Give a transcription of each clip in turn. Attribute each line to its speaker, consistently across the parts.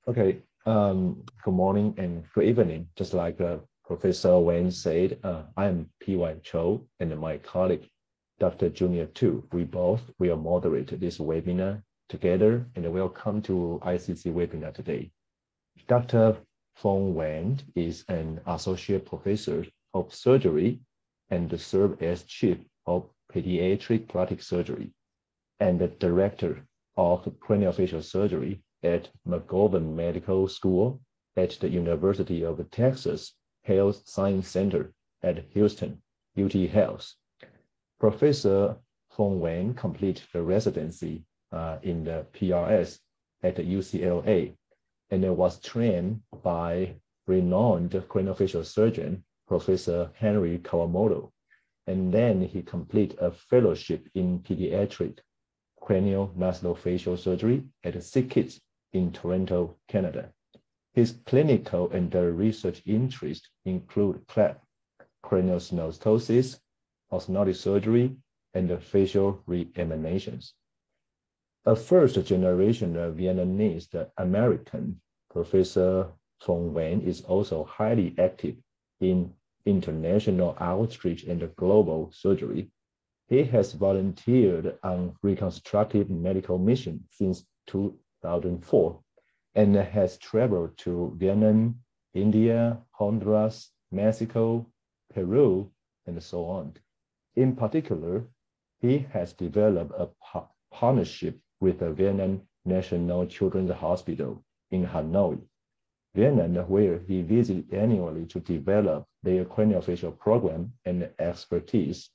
Speaker 1: Okay, good morning and good evening. Just like Professor Wayne said, I am P.Y. Cho and my colleague, Dr. Junior Tu. We both will moderate this webinar together and welcome to ICC webinar today. Dr. Phuong Nguyen is an associate professor of surgery and serves as chief of pediatric plastic surgery and the director of craniofacial surgery at McGovern Medical School at the University of Texas Health Science Center at Houston, UT Health. Professor Phuong Nguyen completed the residency in the PRS at UCLA and was trained by renowned craniofacial surgeon, Professor Henry Kawamoto. And then he completed a fellowship in pediatric craniomaxillofacial surgery at SickKids in Toronto, Canada. His clinical and research interests include CLAP, craniosynostosis, orthodontic surgery, and facial re-examinations. A first-generation Vietnamese American, Professor Phuong Nguyen is also highly active in international outreach and global surgery. He has volunteered on reconstructive medical mission since 2004 and has traveled to Vietnam, India, Honduras, Mexico, Peru, and so on. In particular, he has developed a partnership with the Vietnam National Children's Hospital in Hanoi, Vietnam, where he visits annually to develop their craniofacial program and expertise.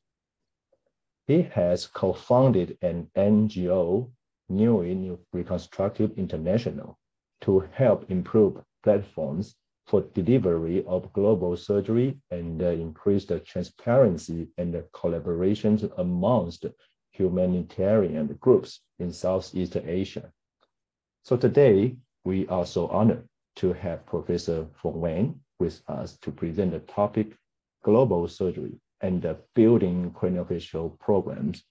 Speaker 1: He has co-founded an NGO, Nguyen Reconstructive International, to help improve platforms for delivery of global surgery and increase the transparency and the collaborations amongst humanitarian groups in Southeast Asia. So today, we are so honored to have Professor Phuong Nguyen with us to present the topic global surgery and building craniofacial programs.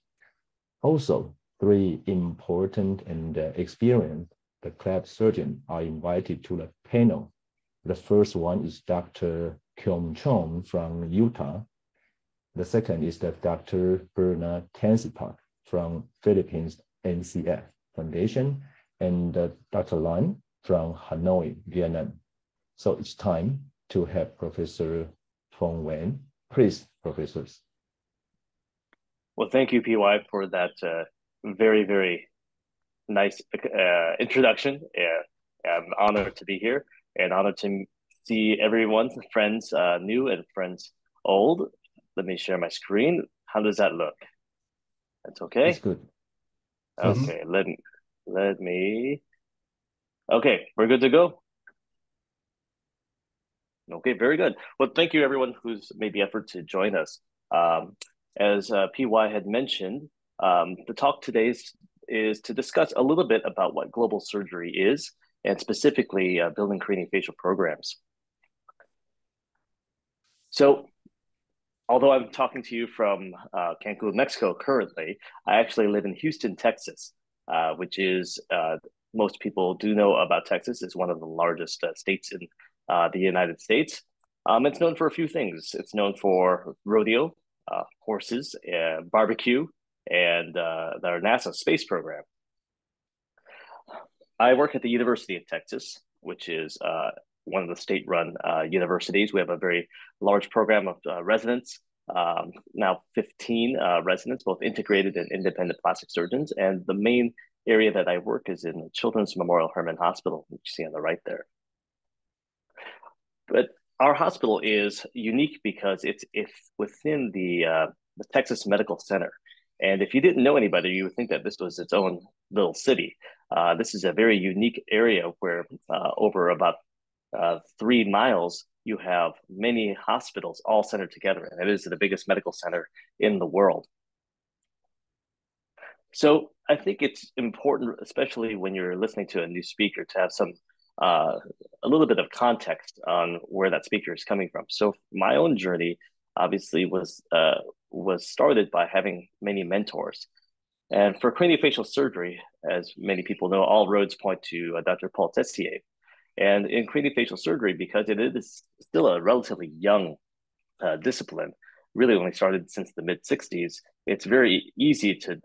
Speaker 1: Also, three important and experienced CLAP surgeons are invited to the panel. The first one is Dr. Chang from Utah. The second is Dr. Bernard Tansipak from Philippines NCF Foundation, and Dr. Lan from Hanoi, Vietnam. So it's time to have Professor Phuong Nguyen. Please, professors.
Speaker 2: Well, thank you, PY, for that very, very nice introduction. I'm honored to be here and honored to see everyone's friends new and friends old. Let me share my screen. How does that look? That's okay.
Speaker 1: It's good.
Speaker 2: Okay, let me. Okay, we're good to go. Okay, very good. Well, thank you everyone who's made the effort to join us. As PY had mentioned, the talk today is to discuss a little bit about what global surgery is, and specifically building craniofacial programs. So, although I'm talking to you from Cancun, Mexico currently, I actually live in Houston, Texas, which is, most people do know about Texas. It's one of the largest states in the United States. It's known for a few things. It's known for rodeo, horses, barbecue, and their NASA space program. I work at the University of Texas, which is one of the state-run universities. We have a very large program of residents, now 15 residents, both integrated and independent plastic surgeons. And the main area that I work is in the Children's Memorial Hermann Hospital, which you see on the right there. But our hospital is unique because it's within the Texas Medical Center. And if you didn't know anybody, you would think that this was its own little city. This is a very unique area where over about 3 miles, you have many hospitals all centered together. And it is the biggest medical center in the world. So I think it's important, especially when you're listening to a new speaker, to have some a little bit of context on where that speaker is coming from. So my own journey obviously was started by having many mentors. And for craniofacial surgery, as many people know, all roads point to Dr. Paul Tessier. And in craniofacial surgery, because it is still a relatively young discipline, really only started since the mid 60s, it's very easy to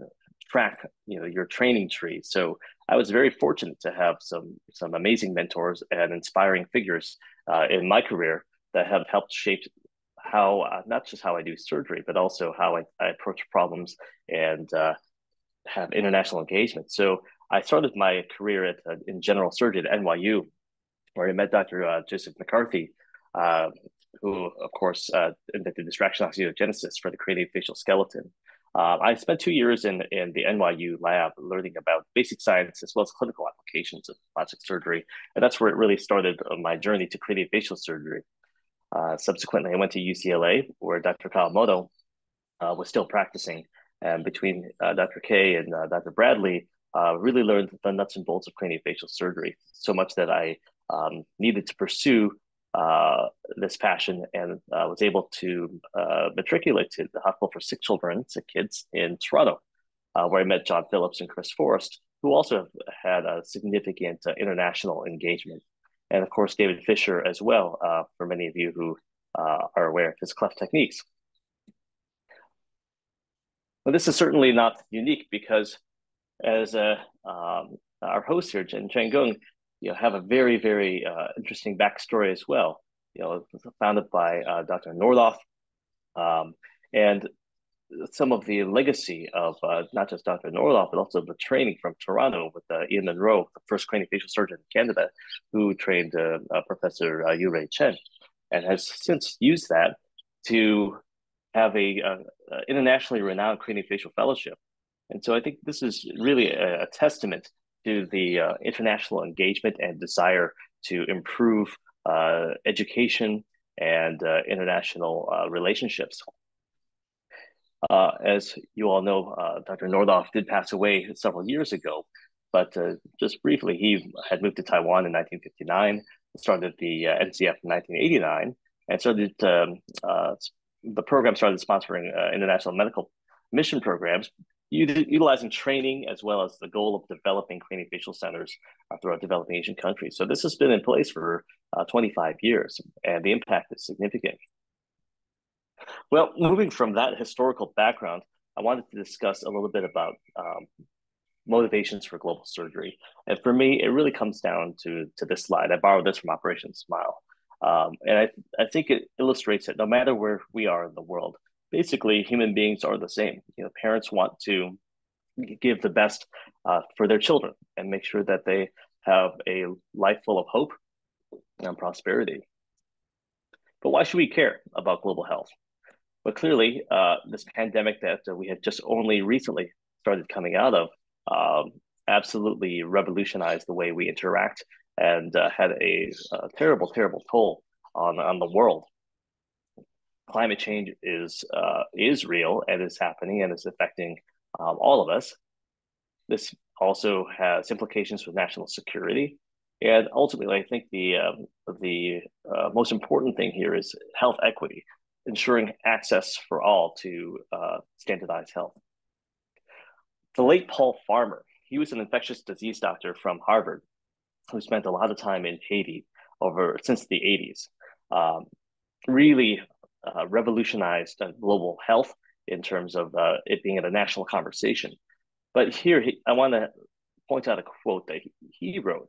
Speaker 2: track, your training tree. So I was very fortunate to have some amazing mentors and inspiring figures in my career that have helped shape how not just how I do surgery, but also how I approach problems and have international engagement. So I started my career in general surgery at NYU, where I met Dr. Joseph McCarthy, uh, who, of course, invented distraction osteogenesis for the craniofacial skeleton. I spent 2 years in the NYU lab learning about basic science as well as clinical applications of plastic surgery. And that's where it really started my journey to craniofacial surgery. Subsequently, I went to UCLA, where Dr. Kawamoto was still practicing. And between Dr. K and Dr. Bradley, really learned the nuts and bolts of craniofacial surgery, so much that I needed to pursue this passion and was able to matriculate to the Hospital for Sick Kids in Toronto, where I met John Phillips and Chris Forrest, who also have had a significant international engagement. And of course, David Fisher as well, for many of you who are aware of his cleft techniques. But this is certainly not unique because as our host here, Chang Gung, have a very, very interesting backstory as well. Founded by Dr. Nordoff, and some of the legacy of not just Dr. Nordoff, but also the training from Toronto with Ian Munro, the first craniofacial surgeon in Canada, who trained Professor Yu-Rui Chen, and has since used that to have a internationally renowned craniofacial fellowship. And so I think this is really a testament to the international engagement and desire to improve education and international relationships. As you all know, Dr. Nordoff did pass away several years ago, but just briefly, he had moved to Taiwan in 1959, started the NCF in 1989, and started the program started sponsoring international medical mission programs, utilizing training as well as the goal of developing craniofacial centers throughout developing Asian countries. So this has been in place for 25 years, and the impact is significant. Well, moving from that historical background, I wanted to discuss a little bit about motivations for global surgery. And for me, it really comes down to this slide. I borrowed this from Operation Smile. And I think it illustrates that no matter where we are in the world, basically human beings are the same. Parents want to give the best for their children and make sure that they have a life full of hope and prosperity. But why should we care about global health? But clearly, this pandemic that we had just only recently started coming out of absolutely revolutionized the way we interact and had a terrible, terrible toll on the world. Climate change is real and is happening and is affecting all of us. This also has implications for national security, and ultimately, I think the most important thing here is health equity, ensuring access for all to standardized health. The late Paul Farmer, he was an infectious disease doctor from Harvard who spent a lot of time in Haiti since the 80s. Really revolutionized global health in terms of it being a national conversation. But here, I want to point out a quote that he wrote.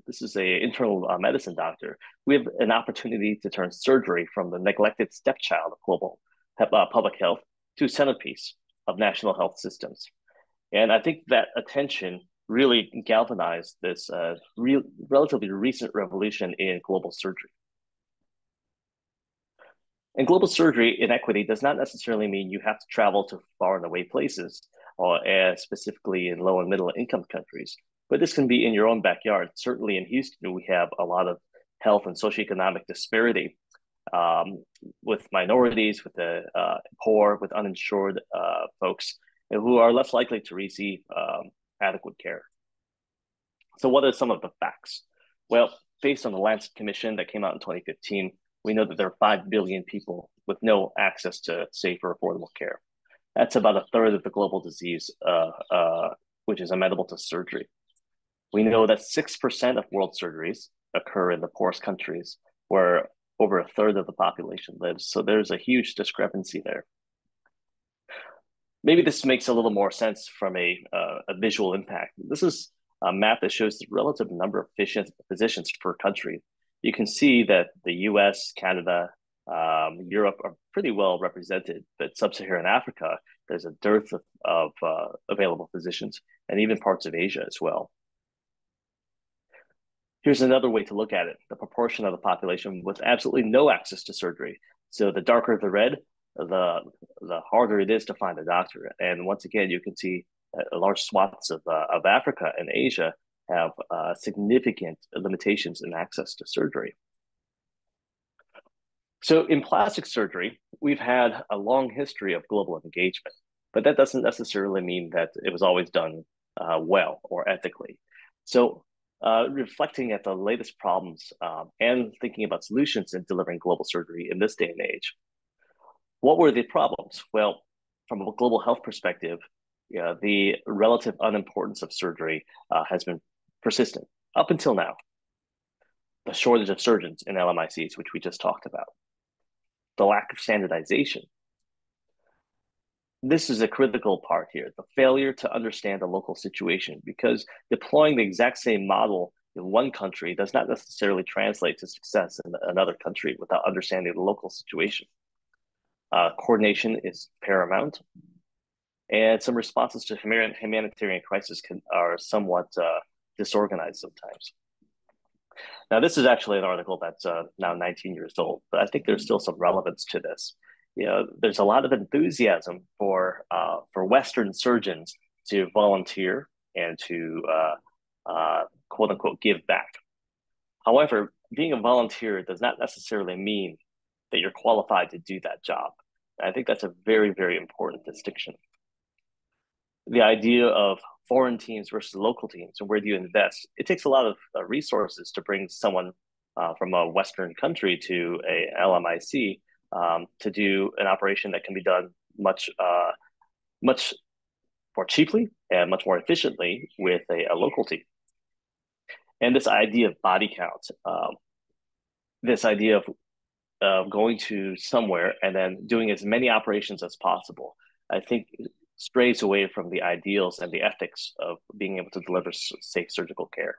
Speaker 2: This is an internal medicine doctor. We have an opportunity to turn surgery from the neglected stepchild of global public health to a centerpiece of national health systems. And I think that attention really galvanized this relatively recent revolution in global surgery. And global surgery inequity does not necessarily mean you have to travel to far and away places, or specifically in low and middle income countries. But this can be in your own backyard. Certainly in Houston, we have a lot of health and socioeconomic disparity with minorities, with the poor, with uninsured folks who are less likely to receive adequate care. So what are some of the facts? Well, based on the Lancet Commission that came out in 2015, we know that there are 5 billion people with no access to safe or affordable care. That's about a third of the global disease, which is amenable to surgery. We know that 6% of world surgeries occur in the poorest countries where over a third of the population lives. So there's a huge discrepancy there. Maybe this makes a little more sense from a visual impact. This is a map that shows the relative number of physicians per country. You can see that the US, Canada, Europe are pretty well represented, but sub-Saharan Africa, there's a dearth of available physicians, and even parts of Asia as well. Here's another way to look at it: the proportion of the population with absolutely no access to surgery. So the darker the red, the harder it is to find a doctor. And once again, you can see large swaths of Africa and Asia have significant limitations in access to surgery. So in plastic surgery, we've had a long history of global engagement, but that doesn't necessarily mean that it was always done well or ethically. So reflecting at the latest problems and thinking about solutions in delivering global surgery in this day and age, what were the problems? Well, from a global health perspective, the relative unimportance of surgery has been persistent up until now. The shortage of surgeons in LMICs, which we just talked about. The lack of standardization. This is a critical part here, the failure to understand the local situation, because deploying the exact same model in one country does not necessarily translate to success in another country without understanding the local situation. Coordination is paramount, and some responses to humanitarian crisis are somewhat disorganized sometimes. Now, this is actually an article that's now 19 years old, but I think there's still some relevance to this. There's a lot of enthusiasm for Western surgeons to volunteer and to quote unquote give back. However, being a volunteer does not necessarily mean that you're qualified to do that job. And I think that's a very, very important distinction. The idea of foreign teams versus local teams and where do you invest? It takes a lot of resources to bring someone from a Western country to a LMIC to do an operation that can be done much more cheaply and much more efficiently with a local team. And this idea of body count, this idea of going to somewhere and then doing as many operations as possible, I think strays away from the ideals and the ethics of being able to deliver safe surgical care.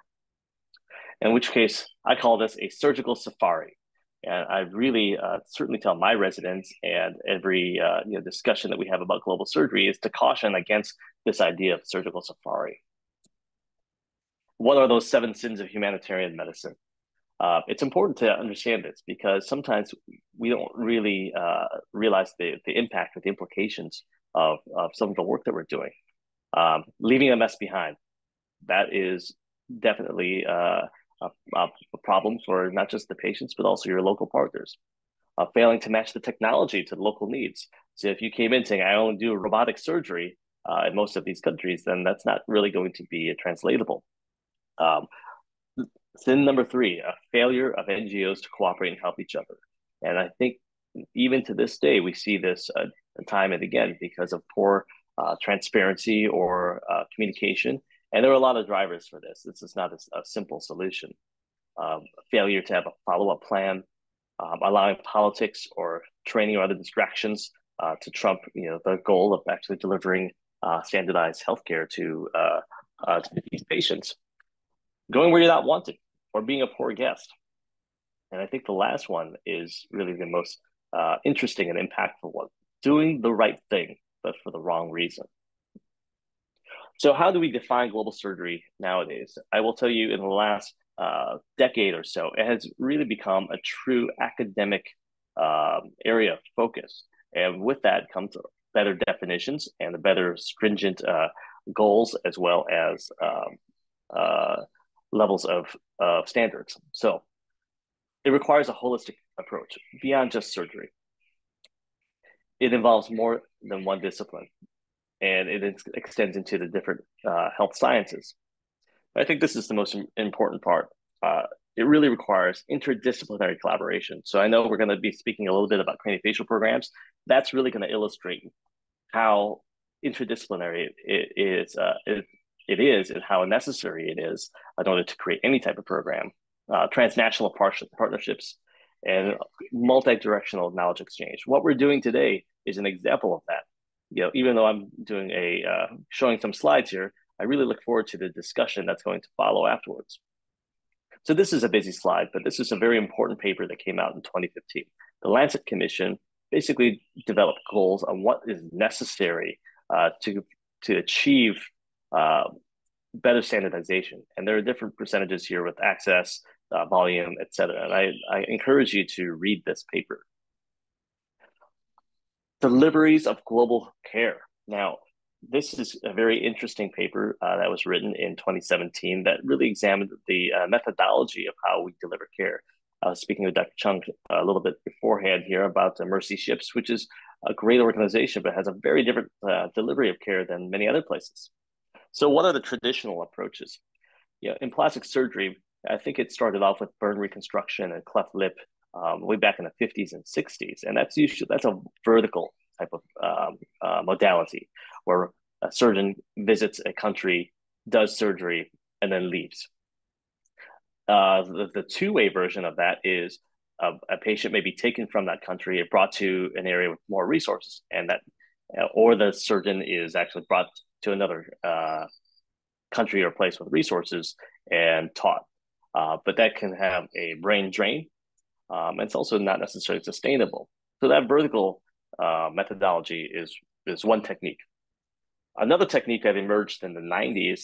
Speaker 2: In which case, I call this a surgical safari. And I really certainly tell my residents and every discussion that we have about global surgery is to caution against this idea of surgical safari. What are those 7 sins of humanitarian medicine? It's important to understand this because sometimes we don't really realize the impact or the implications of some of the work that we're doing. Leaving a mess behind, that is definitely a problem for not just the patients, but also your local partners. Failing to match the technology to the local needs. So if you came in saying, I only do robotic surgery in most of these countries, then that's not really going to be translatable. Sin number 3, a failure of NGOs to cooperate and help each other. And I think even to this day, we see this time and again because of poor transparency or communication. And there are a lot of drivers for this. This is not a simple solution. Failure to have a follow-up plan, allowing politics or training or other distractions to trump the goal of actually delivering standardized healthcare to these patients. Going where you're not wanted or being a poor guest. And I think the last one is really the most interesting and impactful one: doing the right thing, but for the wrong reason. So how do we define global surgery nowadays? I will tell you, in the last decade or so, it has really become a true academic area of focus. And with that comes better definitions and the better stringent goals, as well as levels of standards. So it requires a holistic approach beyond just surgery. It involves more than one discipline, and it extends into the different health sciences. I think this is the most important part. It really requires interdisciplinary collaboration. So I know we're going to be speaking a little bit about craniofacial programs. That's really going to illustrate how interdisciplinary it is and how necessary it is in order to create any type of program. transnational partnerships, and multi-directional knowledge exchange. What we're doing today is an example of that. Even though I'm doing showing some slides here, I really look forward to the discussion that's going to follow afterwards. So this is a busy slide, but this is a very important paper that came out in 2015. The Lancet Commission basically developed goals on what is necessary to achieve better standardization. And there are different percentages here with access, volume, et cetera. And I encourage you to read this paper. Deliveries of global care. Now, this is a very interesting paper that was written in 2017 that really examined the methodology of how we deliver care. I was speaking with Dr. Chang a little bit beforehand here about Mercy Ships, which is a great organization, but has a very different delivery of care than many other places. So what are the traditional approaches? In plastic surgery, I think it started off with burn reconstruction and cleft lip way back in the 50s and 60s. And that's a vertical type of modality where a surgeon visits a country, does surgery, and then leaves. The two-way version of that is a patient may be taken from that country and brought to an area with more resources, and or the surgeon is actually brought to another country or place with resources and taught. But that can have a brain drain. It's also not necessarily sustainable. So that vertical methodology is one technique. Another technique that emerged in the 90s,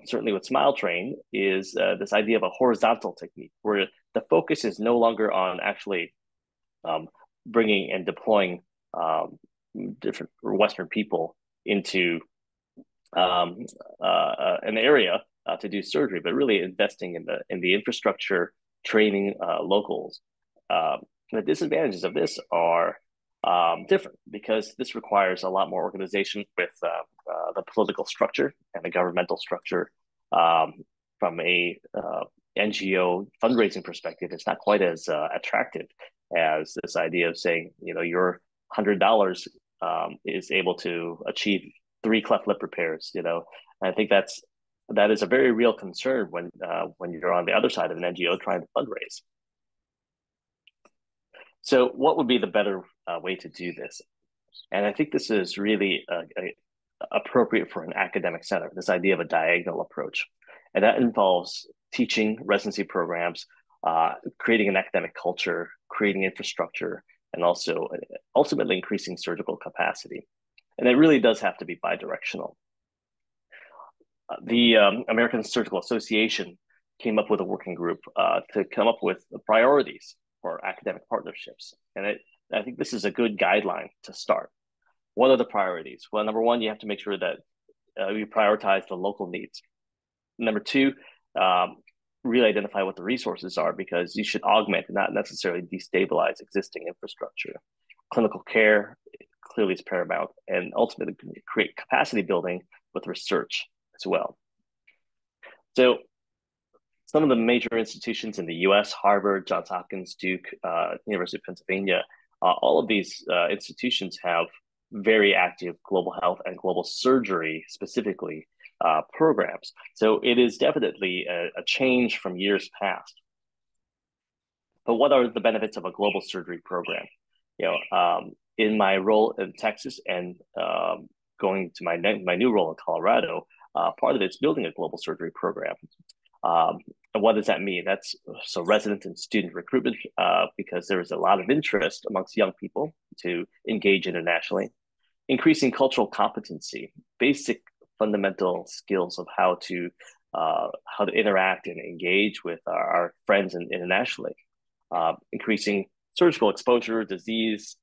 Speaker 2: certainly with Smile Train, is this idea of a horizontal technique, where the focus is no longer on actually bringing and deploying different Western people into an area to do surgery, but really investing in the infrastructure, training locals. The disadvantages of this are different because this requires a lot more organization with the political structure and the governmental structure. From a NGO fundraising perspective, it's not quite as attractive as this idea of saying, your $100 is able to achieve 3 cleft lip repairs. And I think that is a very real concern when you're on the other side of an NGO trying to fundraise. So what would be the better way to do this? And I think this is really appropriate for an academic center, this idea of a diagonal approach. And that involves teaching residency programs, creating an academic culture, creating infrastructure, and also ultimately increasing surgical capacity. And it really does have to be bidirectional. The American Surgical Association came up with a working group to come up with the priorities for academic partnerships. And I think this is a good guideline to start. What are the priorities? Well, number one, you have to make sure that you prioritize the local needs. Number two, really identify what the resources are, because you should augment, not necessarily destabilize existing infrastructure. Clinical care clearly is paramount, and ultimately create capacity building with research as well. So some of the major institutions in the US, Harvard, Johns Hopkins, Duke, University of Pennsylvania, all of these institutions have very active global health and global surgery specifically programs. So it is definitely a change from years past. But what are the benefits of a global surgery program? In my role in Texas and going to my new role in Colorado, part of it's building a global surgery program. And what does that mean? That's so resident and student recruitment, because there is a lot of interest amongst young people to engage internationally. Increasing cultural competency, basic fundamental skills of how to interact and engage with our friends internationally. Increasing surgical exposure, disease,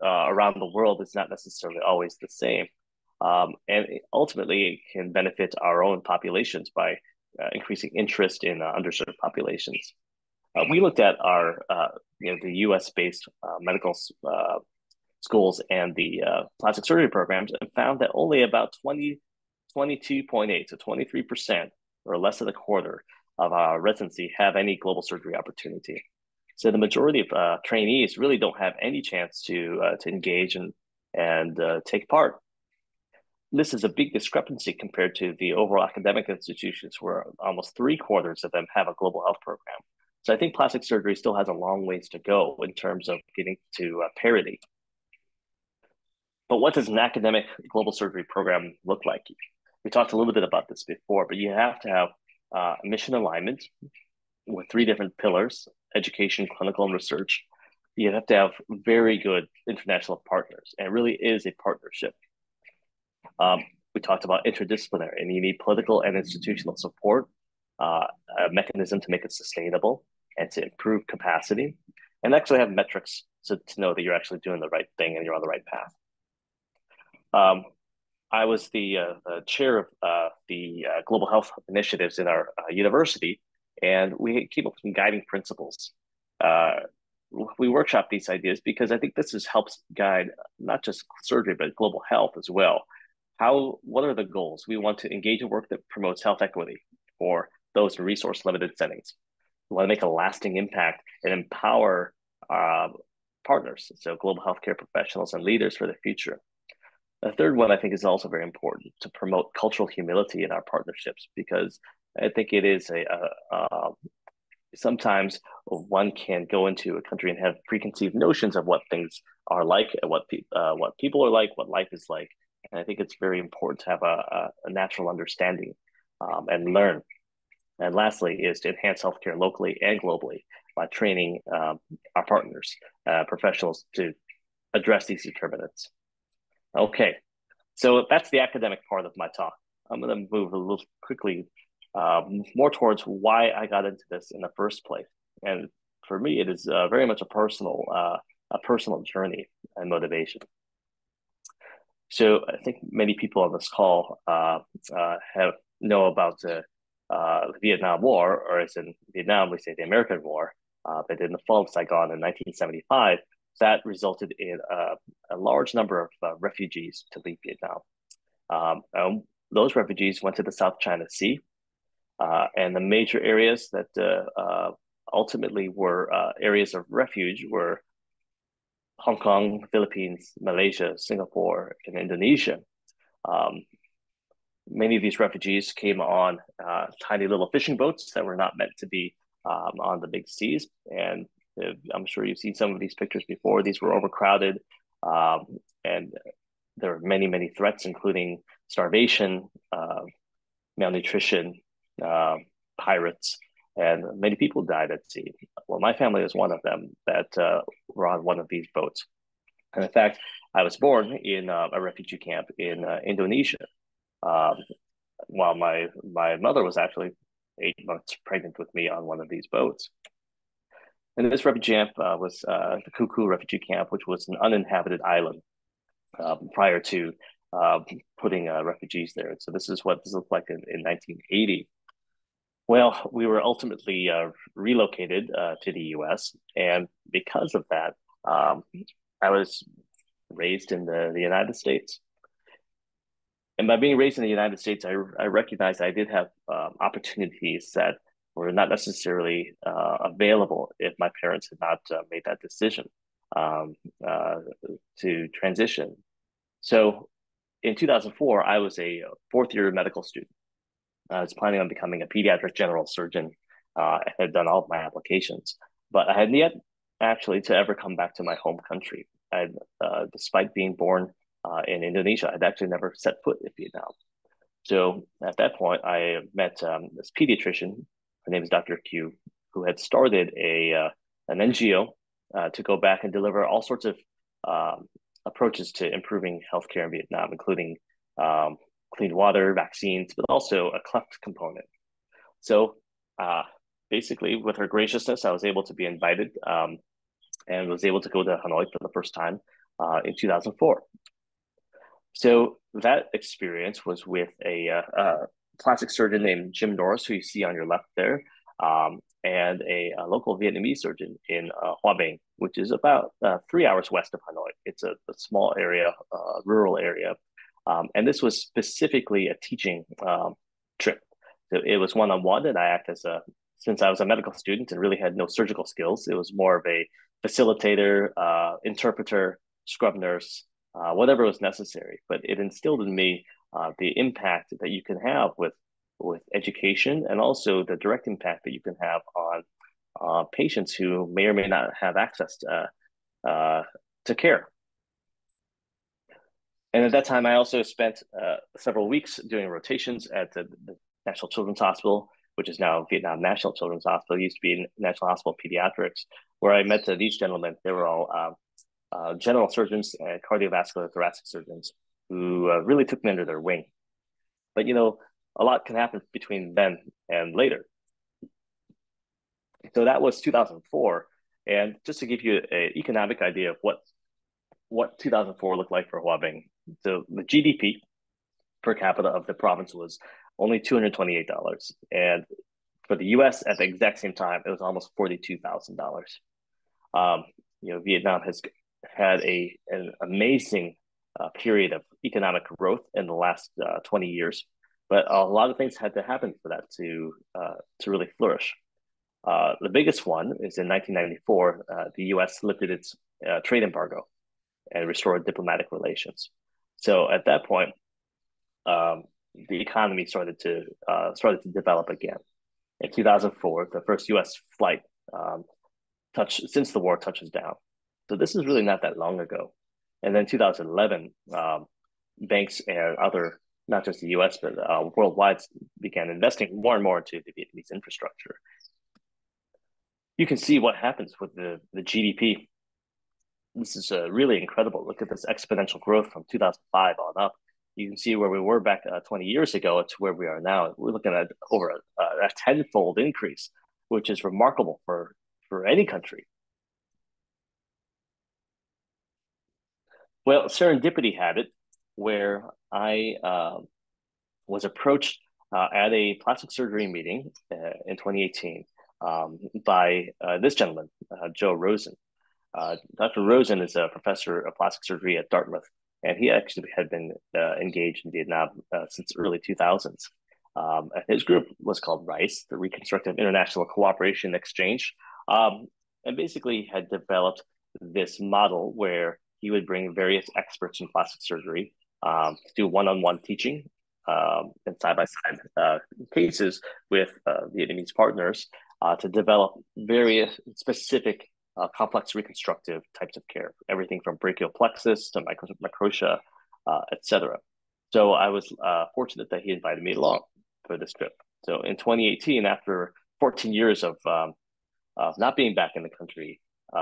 Speaker 2: around the world is not necessarily always the same. And ultimately, it can benefit our own populations by increasing interest in underserved populations. We looked at the U.S.-based medical schools and the plastic surgery programs and found that only about 22.8 to 23%, or less than a quarter, of our residency have any global surgery opportunity. So the majority of trainees really don't have any chance to engage and take part. this is a big discrepancy compared to the overall academic institutions, where almost 3/4 of them have a global health program. So I think plastic surgery still has a long ways to go in terms of getting to parity. But what does an academic global surgery program look like? We talked a little bit about this before, but you have to have mission alignment with 3 different pillars: education, clinical, and research. You have to have very good international partners, and it really is a partnership. We talked about interdisciplinary, and you need political and institutional support, a mechanism to make it sustainable and to improve capacity, and actually have metrics to know that you're actually doing the right thing and you're on the right path. I was the chair of the global health initiatives in our university, and we came up with some guiding principles. We workshop these ideas because I think helps guide not just surgery, but global health as well. What are the goals? We want to engage in work that promotes health equity for those in resource-limited settings. We want to make a lasting impact and empower partners, so global healthcare professionals and leaders for the future. The third one I think is also very important, to promote cultural humility in our partnerships, because I think it is sometimes one can go into a country and have preconceived notions of what things are like, and what people are like, what life is like. And I think it's very important to have a natural understanding and learn. And lastly is to enhance healthcare locally and globally by training our partners, professionals, to address these determinants. Okay, so that's the academic part of my talk. I'm going to move a little quickly more towards why I got into this in the first place. And for me, it is very much a personal journey and motivation. So I think many people on this call know about the Vietnam War, or as in Vietnam, we say the American War, but in the fall of Saigon in 1975, that resulted in a large number of refugees to leave Vietnam. Those refugees went to the South China Sea, and the major areas that ultimately were areas of refuge were Hong Kong, Philippines, Malaysia, Singapore, and Indonesia. Many of these refugees came on tiny little fishing boats that were not meant to be on the big seas. And I'm sure you've seen some of these pictures before. These were overcrowded, and there were many, many threats, including starvation, malnutrition, pirates, and many people died at sea. Well, my family was one of them that were on one of these boats. And in fact, I was born in a refugee camp in Indonesia, while my mother was actually 8 months pregnant with me on one of these boats. And this refugee camp was the Kuku refugee camp, which was an uninhabited island prior to putting refugees there. So this is what this looked like in 1980. Well, we were ultimately relocated to the U.S., and because of that, I was raised in the United States. And by being raised in the United States, I recognized I did have opportunities that were not necessarily available if my parents had not made that decision to transition. So in 2004, I was a fourth-year medical student. I was planning on becoming a pediatric general surgeon. I had done all of my applications, but I hadn't yet actually to ever come back to my home country. Despite being born in Indonesia, I'd actually never set foot in Vietnam. So at that point, I met this pediatrician. Her name is Dr. Q, who had started an NGO to go back and deliver all sorts of approaches to improving healthcare in Vietnam, including clean water, vaccines, but also a cleft component. So basically, with her graciousness, I was able to be invited and was able to go to Hanoi for the first time in 2004. So that experience was with a plastic surgeon named Jim Norris, who you see on your left there, and a local Vietnamese surgeon in Hoa Binh, which is about 3 hours west of Hanoi. It's a small area, rural area. And this was specifically a teaching trip. So it was one-on-one, and I act as since I was a medical student and really had no surgical skills, it was more of a facilitator, interpreter, scrub nurse, whatever was necessary. But it instilled in me the impact that you can have with education, and also the direct impact that you can have on patients who may or may not have access to care. And at that time, I also spent several weeks doing rotations at the National Children's Hospital, which is now Vietnam National Children's Hospital. It used to be National Hospital of Pediatrics, where I met these gentlemen. They were all general surgeons and cardiovascular thoracic surgeons who really took me under their wing. But, a lot can happen between then and later. So that was 2004. And just to give you an economic idea of what 2004 looked like for Hoa Binh, so the GDP per capita of the province was only $228. And for the US at the exact same time, it was almost $42,000. Vietnam has had an amazing period of economic growth in the last 20 years, but a lot of things had to happen for that to really flourish. The biggest one is in 1994, the US lifted its trade embargo and restored diplomatic relations. So at that point, the economy started to develop again. In 2004, the first U.S. flight since the war touches down. So this is really not that long ago. And then 2011, banks and other, not just the U.S., but worldwide, began investing more and more into the Vietnamese infrastructure. You can see what happens with the GDP. This is really incredible. Look at this exponential growth from 2005 on up. You can see where we were back 20 years ago to where we are now. We're looking at over a tenfold increase, which is remarkable for any country. Well, serendipity had it where I was approached at a plastic surgery meeting in 2018 by this gentleman, Joe Rosen. Dr. Rosen is a professor of plastic surgery at Dartmouth, and he actually had been engaged in Vietnam since early 2000s. And his group was called RICE, the Reconstructive International Cooperation Exchange, and basically had developed this model where he would bring various experts in plastic surgery to do one-on-one teaching and side-by-side cases with Vietnamese partners to develop various specific complex reconstructive types of care, everything from brachial plexus to microtia, etc. So I was fortunate that he invited me along for this trip. So in 2018, after 14 years of not being back in the country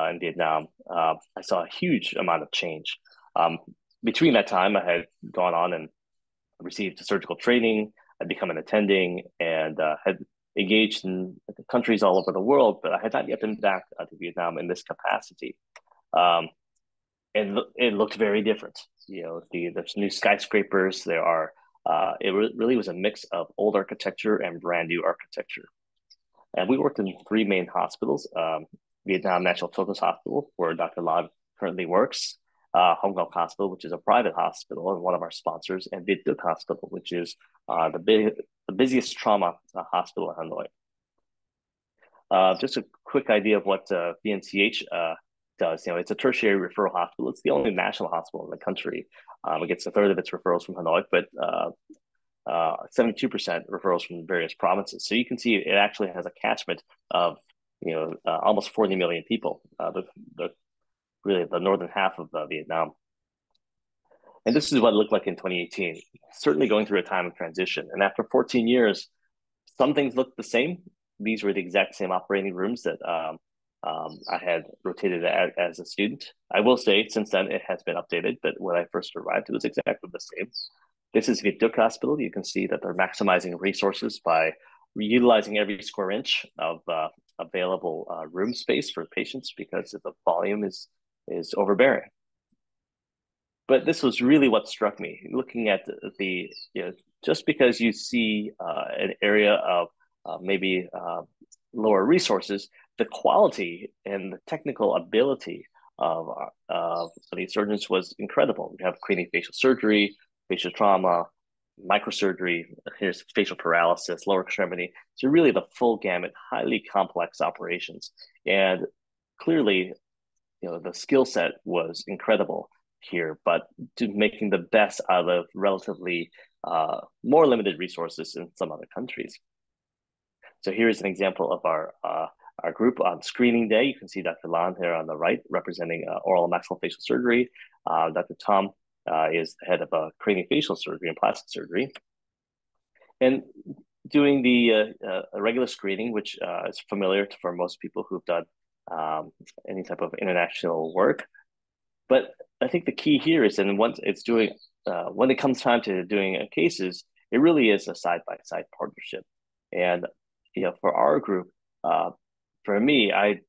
Speaker 2: in Vietnam, I saw a huge amount of change. Between that time, I had gone on and received surgical training. I'd become an attending and had engaged in countries all over the world, but I had not yet been back to Vietnam in this capacity. And it looked very different. There's new skyscrapers. It really was a mix of old architecture and brand new architecture. And we worked in 3 main hospitals: Vietnam National Children's Hospital, where Dr. Lam currently works; Hồng Ngọc Hospital, which is a private hospital and one of our sponsors; and Việt Đức Hospital, which is the busiest trauma hospital in Hanoi. Just a quick idea of what VNCH does. It's a tertiary referral hospital. It's the only national hospital in the country. It gets a third of its referrals from Hanoi, but 72% referrals from various provinces. So you can see it actually has a catchment of almost 40 million people. Really the northern half of Vietnam. And this is what it looked like in 2018, certainly going through a time of transition. And after 14 years, some things looked the same. These were the exact same operating rooms that I had rotated as a student. I will say since then it has been updated, but when I first arrived, it was exactly the same. This is Việt Đức Hospital. You can see that they're maximizing resources by reutilizing every square inch of available room space for patients because the volume is overbearing. But this was really what struck me, looking at just because you see an area of maybe lower resources, the quality and the technical ability of these surgeons was incredible. We have craniofacial surgery, facial trauma, microsurgery, here's facial paralysis, lower extremity. So really the full gamut, highly complex operations. And clearly, the skill set was incredible here, but to making the best out of relatively more limited resources in some other countries. So here is an example of our group on screening day. You can see Dr. Lan here on the right, representing oral and maxillofacial surgery. Dr. Tom is the head of craniofacial surgery and plastic surgery. And doing the regular screening, which is familiar for most people who've done any type of international work. But I think the key here is, and once it's doing, when it comes time to doing cases, it really is a side-by-side partnership. And for our group, for me, I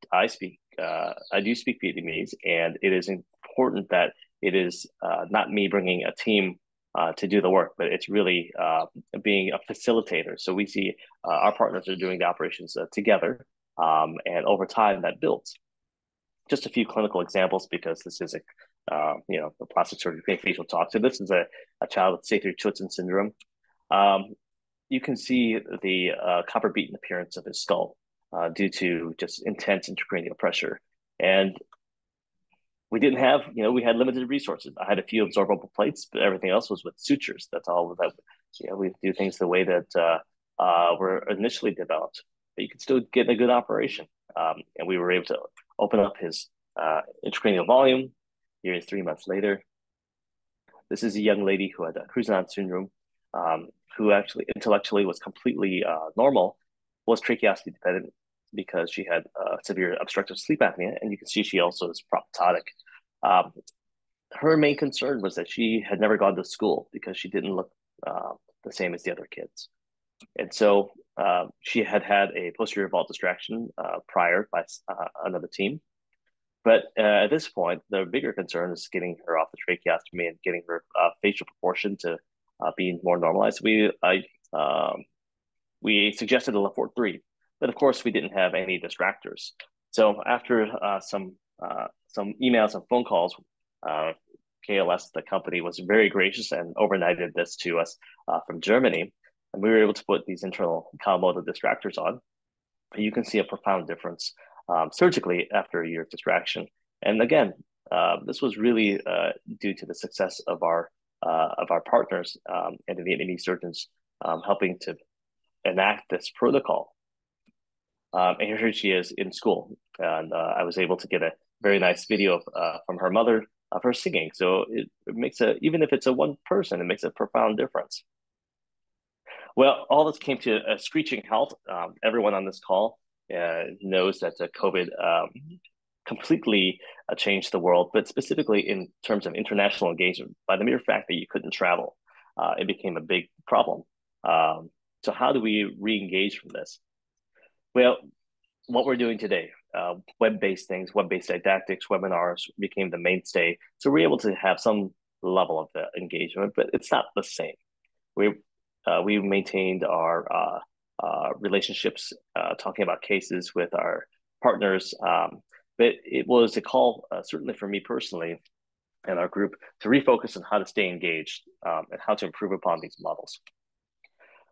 Speaker 2: do speak Vietnamese, and it is important that it is not me bringing a team to do the work, but it's really being a facilitator. So we see our partners are doing the operations together, and over time that builds. Just a few clinical examples, because this is a plastic surgery facial talk. So this is a child with Seyfried-Schützen syndrome. You can see the copper beaten appearance of his skull due to just intense intracranial pressure. And we didn't have, we had limited resources. I had a few absorbable plates, but everything else was with sutures. That's all that, we do things the way that were initially developed, but you could still get a good operation. And we were able to open up his intracranial volume. Here is 3 months later. This is a young lady who had Cruzan syndrome, who actually intellectually was completely normal, was tracheostomy dependent because she had severe obstructive sleep apnea. And you can see she also is proptotic. Her main concern was that she had never gone to school because she didn't look the same as the other kids. And so she had a posterior vault distraction prior by another team. But at this point, the bigger concern is getting her off the tracheostomy and getting her facial proportion to be more normalized. We suggested a Lefort 3, but of course we didn't have any distractors. So after some emails and phone calls, KLS, the company, was very gracious and overnighted this to us from Germany. And we were able to put these internal Kawamoto distractors on. You can see a profound difference surgically after a year of distraction. And again, this was really due to the success of our partners and the Vietnamese surgeons helping to enact this protocol. And here she is in school, and I was able to get a very nice video from her mother of her singing. So it makes even if it's a one person, it makes a profound difference. Well, all this came to a screeching halt. Everyone on this call knows that COVID completely changed the world, but specifically in terms of international engagement, by the mere fact that you couldn't travel, it became a big problem. So how do we re-engage from this? Well, what we're doing today, web-based things, web-based didactics, webinars became the mainstay. So we're able to have some level of engagement, but it's not the same. We maintained our relationships, talking about cases with our partners. But it was a call, certainly for me personally and our group, to refocus on how to stay engaged and how to improve upon these models.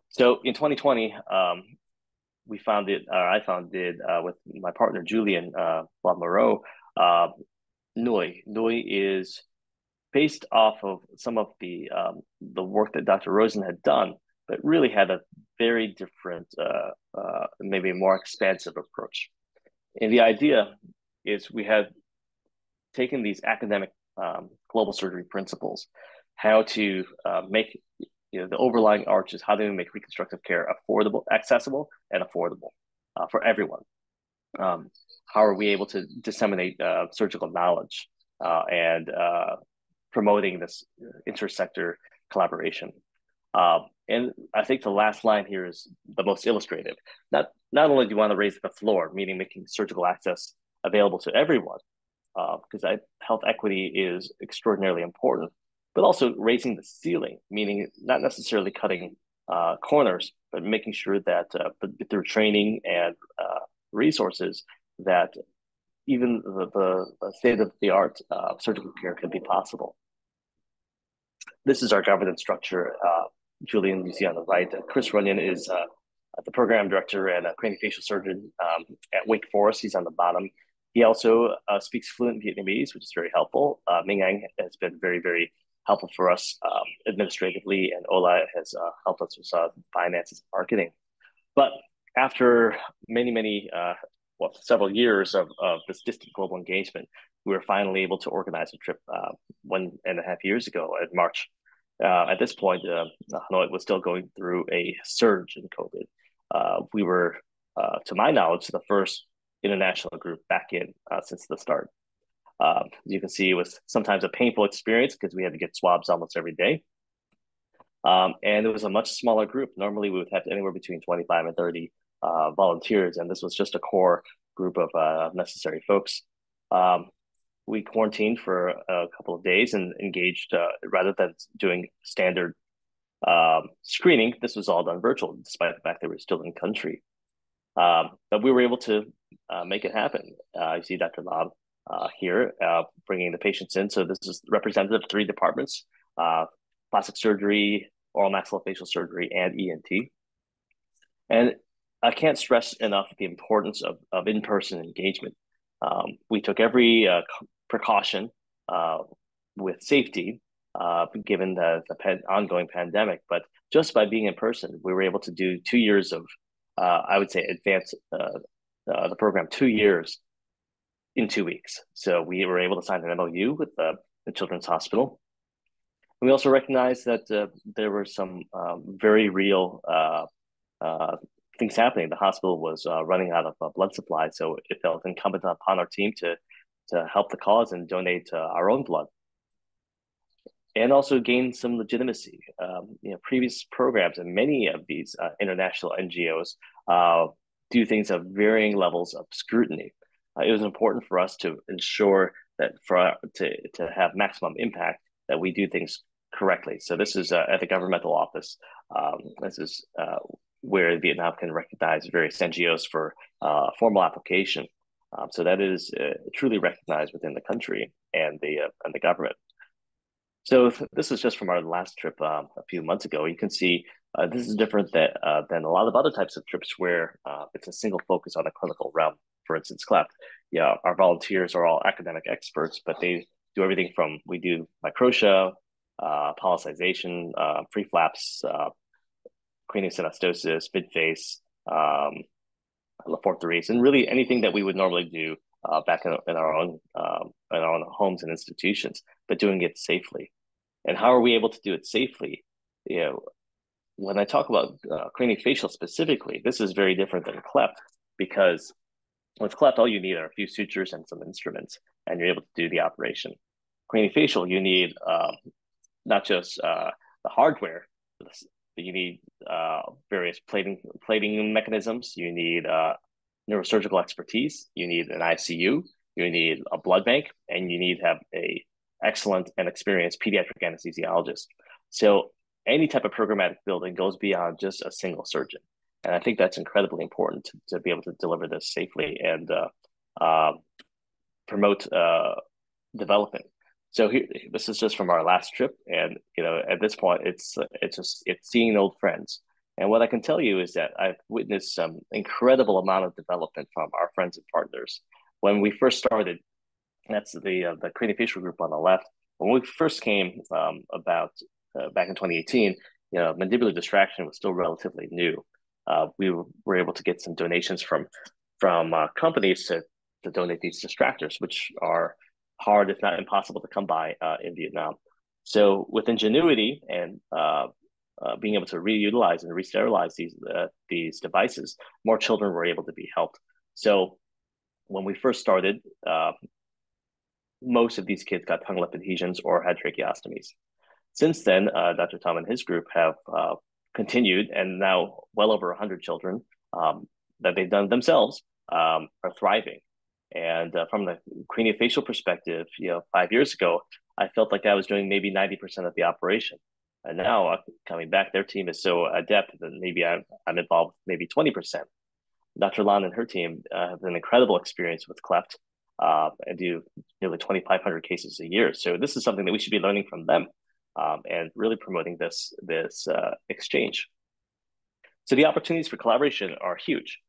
Speaker 2: So in 2020, I founded with my partner, Julian Moreau, Nguyen. Nguyen is based off of some of the work that Dr. Rosen had done, but really had a very different, maybe more expansive approach. And the idea is we had taken these academic global surgery principles, how to make the overlying arches, how do we make reconstructive care affordable, accessible, and affordable for everyone? How are we able to disseminate surgical knowledge and promoting this intersector collaboration? And I think the last line here is the most illustrative. Not only do you want to raise the floor, meaning making surgical access available to everyone, because health equity is extraordinarily important, but also raising the ceiling, meaning not necessarily cutting corners, but making sure that through training and resources, that even the state-of-the-art surgical care can be possible. This is our governance structure. Julian, you see on the right. Chris Runyon is the program director and a craniofacial surgeon at Wake Forest. He's on the bottom. He also speaks fluent Vietnamese, which is very helpful. Minh Anh has been very, very helpful for us administratively, and Ola has helped us with finances and marketing. But after many, several years of this distant global engagement, we were finally able to organize a trip 1.5 years ago in March. At this point, Hanoi was still going through a surge in COVID. We were, to my knowledge, the first international group back in since the start. As you can see, it was sometimes a painful experience because we had to get swabs almost every day. And it was a much smaller group. Normally, we would have anywhere between 25 and 30 volunteers, and this was just a core group of necessary folks. We quarantined for a couple of days and engaged, rather than doing standard screening, this was all done virtual, despite the fact that we were still in country. But we were able to make it happen. You see Dr. Lam here bringing the patients in. So this is representative of 3 departments, plastic surgery, oral maxillofacial surgery, and ENT. And I can't stress enough the importance of in-person engagement. We took every precaution with safety, given the ongoing pandemic. But just by being in person, we were able to do 2 years of, I would say, advance the program 2 years in 2 weeks. So we were able to sign an MOU with the Children's Hospital. And we also recognized that there were some very real things happening. The hospital was running out of blood supply, so it felt incumbent upon our team to help the cause and donate our own blood, and also gain some legitimacy. Previous programs and many of these international NGOs do things of varying levels of scrutiny. It was important for us to ensure that to have maximum impact, that we do things correctly. So this is at the governmental office. This is where Vietnam can recognize various NGOs for formal application. So that is truly recognized within the country and the government. So this is just from our last trip a few months ago. You can see this is different than a lot of other types of trips where it's a single focus on a clinical realm. For instance, CLEP. Yeah, our volunteers are all academic experts, but they do everything from, we do microtia, polycization, free flaps, craniosynostosis, mid-face, Laforteries, and really anything that we would normally do back in our own homes and institutions, but doing it safely. And how are we able to do it safely? When I talk about craniofacial specifically, this is very different than CLEP, because with CLEP, all you need are a few sutures and some instruments, and you're able to do the operation. Craniofacial, you need not just the hardware, but you need various plating mechanisms. You need neurosurgical expertise. You need an ICU. You need a blood bank, and you need to have a excellent and experienced pediatric anesthesiologist. So any type of programmatic building goes beyond just a single surgeon. And I think that's incredibly important to be able to deliver this safely and promote development. So here, this is just from our last trip, and at this point, it's seeing old friends. And what I can tell you is that I've witnessed some incredible amount of development from our friends and partners. When we first started, that's the craniofacial group on the left. When we first came about back in 2018, mandibular distraction was still relatively new. We were able to get some donations from companies to donate these distractors, which are hard, if not impossible, to come by in Vietnam. So with ingenuity and being able to reutilize and resterilize these devices, more children were able to be helped. So when we first started, most of these kids got tongue lip adhesions or had tracheostomies. Since then, Dr. Tom and his group have continued, and now well over 100 children that they've done themselves are thriving. And from the craniofacial perspective, 5 years ago, I felt like I was doing maybe 90% of the operation. And now coming back, their team is so adept that maybe I'm involved maybe 20%. Dr. Lan and her team have an incredible experience with cleft and do nearly 2,500 cases a year. So this is something that we should be learning from them and really promoting this exchange. So the opportunities for collaboration are huge.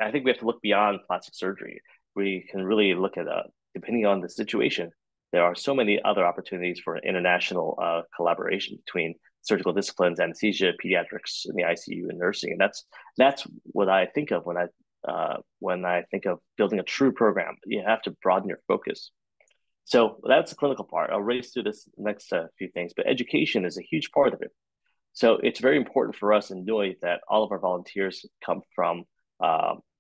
Speaker 2: I think we have to look beyond plastic surgery. We can really look at, depending on the situation, there are so many other opportunities for international collaboration between surgical disciplines, anesthesia, pediatrics in the ICU, and nursing. And that's what I think of when I think of building a true program. You have to broaden your focus. So that's the clinical part. I'll race through this next few things, but education is a huge part of it. So it's very important for us in Nguyen that all of our volunteers come from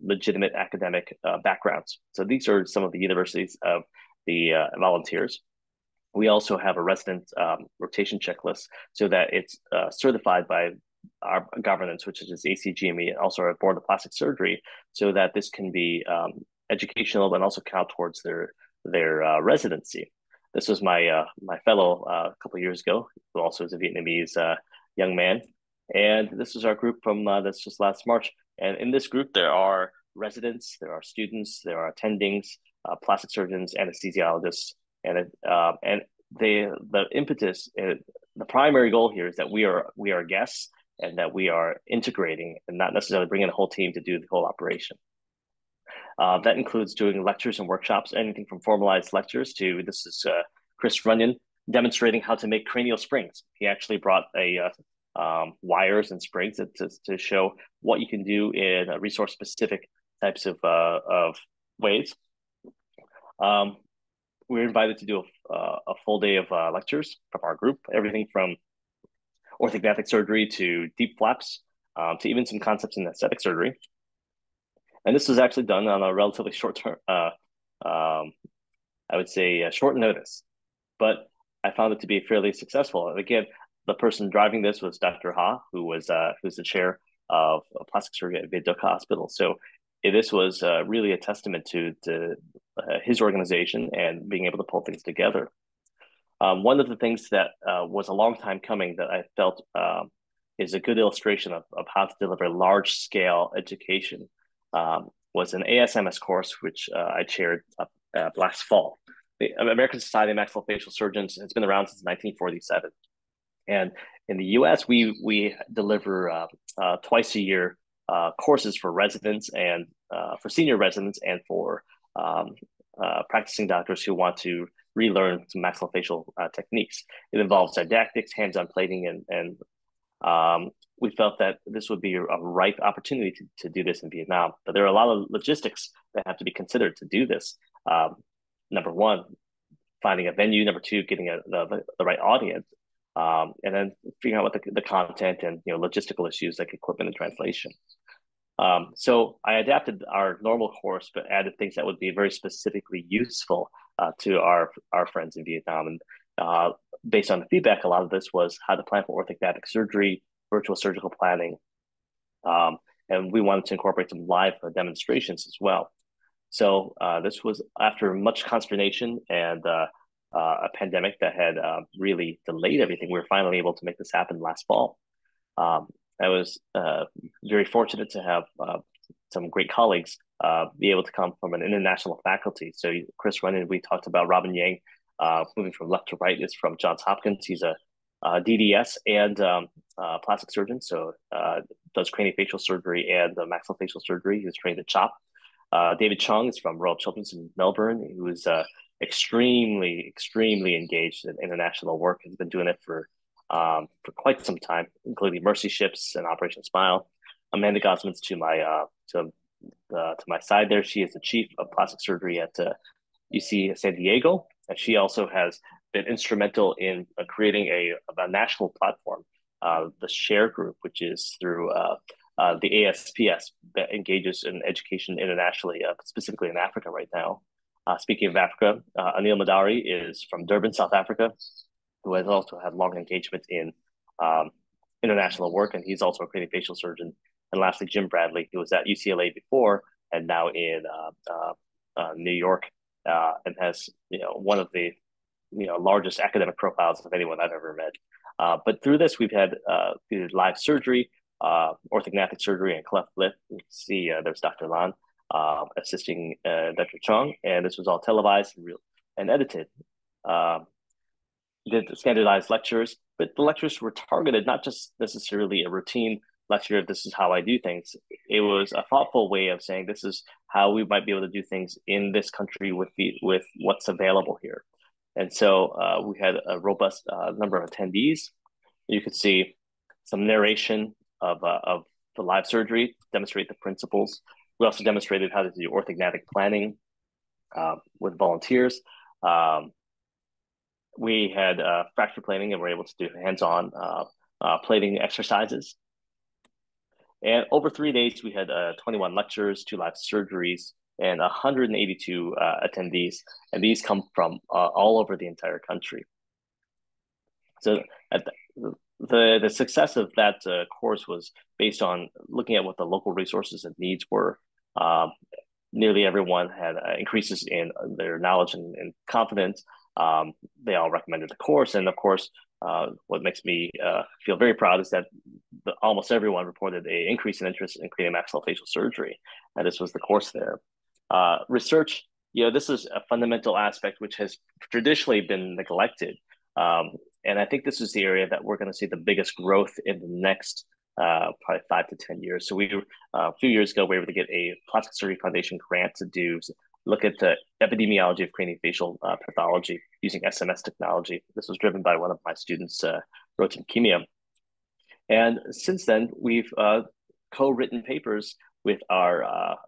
Speaker 2: legitimate academic backgrounds. So these are some of the universities of the volunteers. We also have a resident rotation checklist so that it's certified by our governance, which is ACGME, and also our Board of Plastic Surgery, so that this can be educational, but also count towards their residency. This was my my fellow a couple of years ago, who also is a Vietnamese young man, and this is our group from this just last March. And in this group, there are residents, there are students, there are attendings, plastic surgeons, anesthesiologists, and the impetus, the primary goal here is that we are guests and that we are integrating and not necessarily bringing a whole team to do the whole operation. That includes doing lectures and workshops, anything from formalized lectures to this is Chris Runyon demonstrating how to make cranial springs. He actually brought wires and springs to show what you can do in resource specific types of ways. We were invited to do a full day of lectures from our group, everything from orthognathic surgery to deep flaps to even some concepts in aesthetic surgery. And this was actually done on a relatively short term, I would say short notice, but I found it to be fairly successful. And again, the person driving this was Dr. Ha, who's the chair of plastic surgery at Việt Đức Hospital. So this was really a testament to his organization and being able to pull things together. One of the things that was a long time coming that I felt is a good illustration of how to deliver large scale education was an ASMS course, which I chaired last fall. The American Society of Maxillofacial Surgeons has been around since 1947. And in the US, we deliver twice a year courses for residents and for senior residents and for practicing doctors who want to relearn some maxillofacial techniques. It involves didactics, hands-on plating, and we felt that this would be a ripe opportunity to do this in Vietnam. But there are a lot of logistics that have to be considered to do this. Number one, finding a venue. Number two, getting the right audience. And then figuring out what the content and logistical issues like equipment and translation. So I adapted our normal course, but added things that would be very specifically useful to our friends in Vietnam. And based on the feedback, a lot of this was how to plan for orthognathic surgery, virtual surgical planning, and we wanted to incorporate some live demonstrations as well. So this was after much consternation and a pandemic that had really delayed everything. We were finally able to make this happen last fall. I was very fortunate to have some great colleagues be able to come from an international faculty. So Chris Runyon, we talked about Robin Yang, moving from left to right, is from Johns Hopkins. He's a DDS and plastic surgeon, so does craniofacial surgery and maxillofacial surgery. He was trained at CHOP. David Chang is from Royal Children's in Melbourne. He was extremely engaged in international work. He's been doing it for quite some time, including Mercy Ships and Operation Smile. Amanda Gosman's to my side there. She is the chief of plastic surgery at UC San Diego, and she also has been instrumental in creating a national platform, the SHARE group, which is through the ASPS that engages in education internationally, specifically in Africa right now. Speaking of Africa, Anil Madari is from Durban, South Africa, who has also had long engagement in international work, and he's also a craniofacial surgeon. And lastly, Jim Bradley, who was at UCLA before and now in New York, and has one of the largest academic profiles of anyone I've ever met. But through this, we've had live surgery, orthognathic surgery, and cleft lip. You can see there's Dr. Lan assisting Dr. Chang, and this was all televised and edited. Did standardized lectures, but the lectures were targeted not just necessarily a routine lecture, this is how I do things. It was a thoughtful way of saying this is how we might be able to do things in this country with what's available here. And so we had a robust number of attendees. You could see some narration of the live surgery, demonstrate the principles. We also demonstrated how to do orthognathic planning with volunteers. We had fracture planning, and we're able to do hands-on plating exercises. And over 3 days, we had 21 lectures, 2 live surgeries, and 182 attendees. And these come from all over the entire country. So at the success of that course was based on looking at what the local resources and needs were. Nearly everyone had increases in their knowledge and confidence. They all recommended the course. And of course, what makes me feel very proud is that almost everyone reported an increase in interest in craniomaxillofacial surgery. And this was the course there. Research, this is a fundamental aspect which has traditionally been neglected. And I think this is the area that we're going to see the biggest growth in the next probably 5 to 10 years. So a few years ago, we were able to get a Plastic Surgery Foundation grant to look at the epidemiology of craniofacial pathology using SMS technology. This was driven by one of my students, Rotem Kimia. And since then, we've co-written papers with our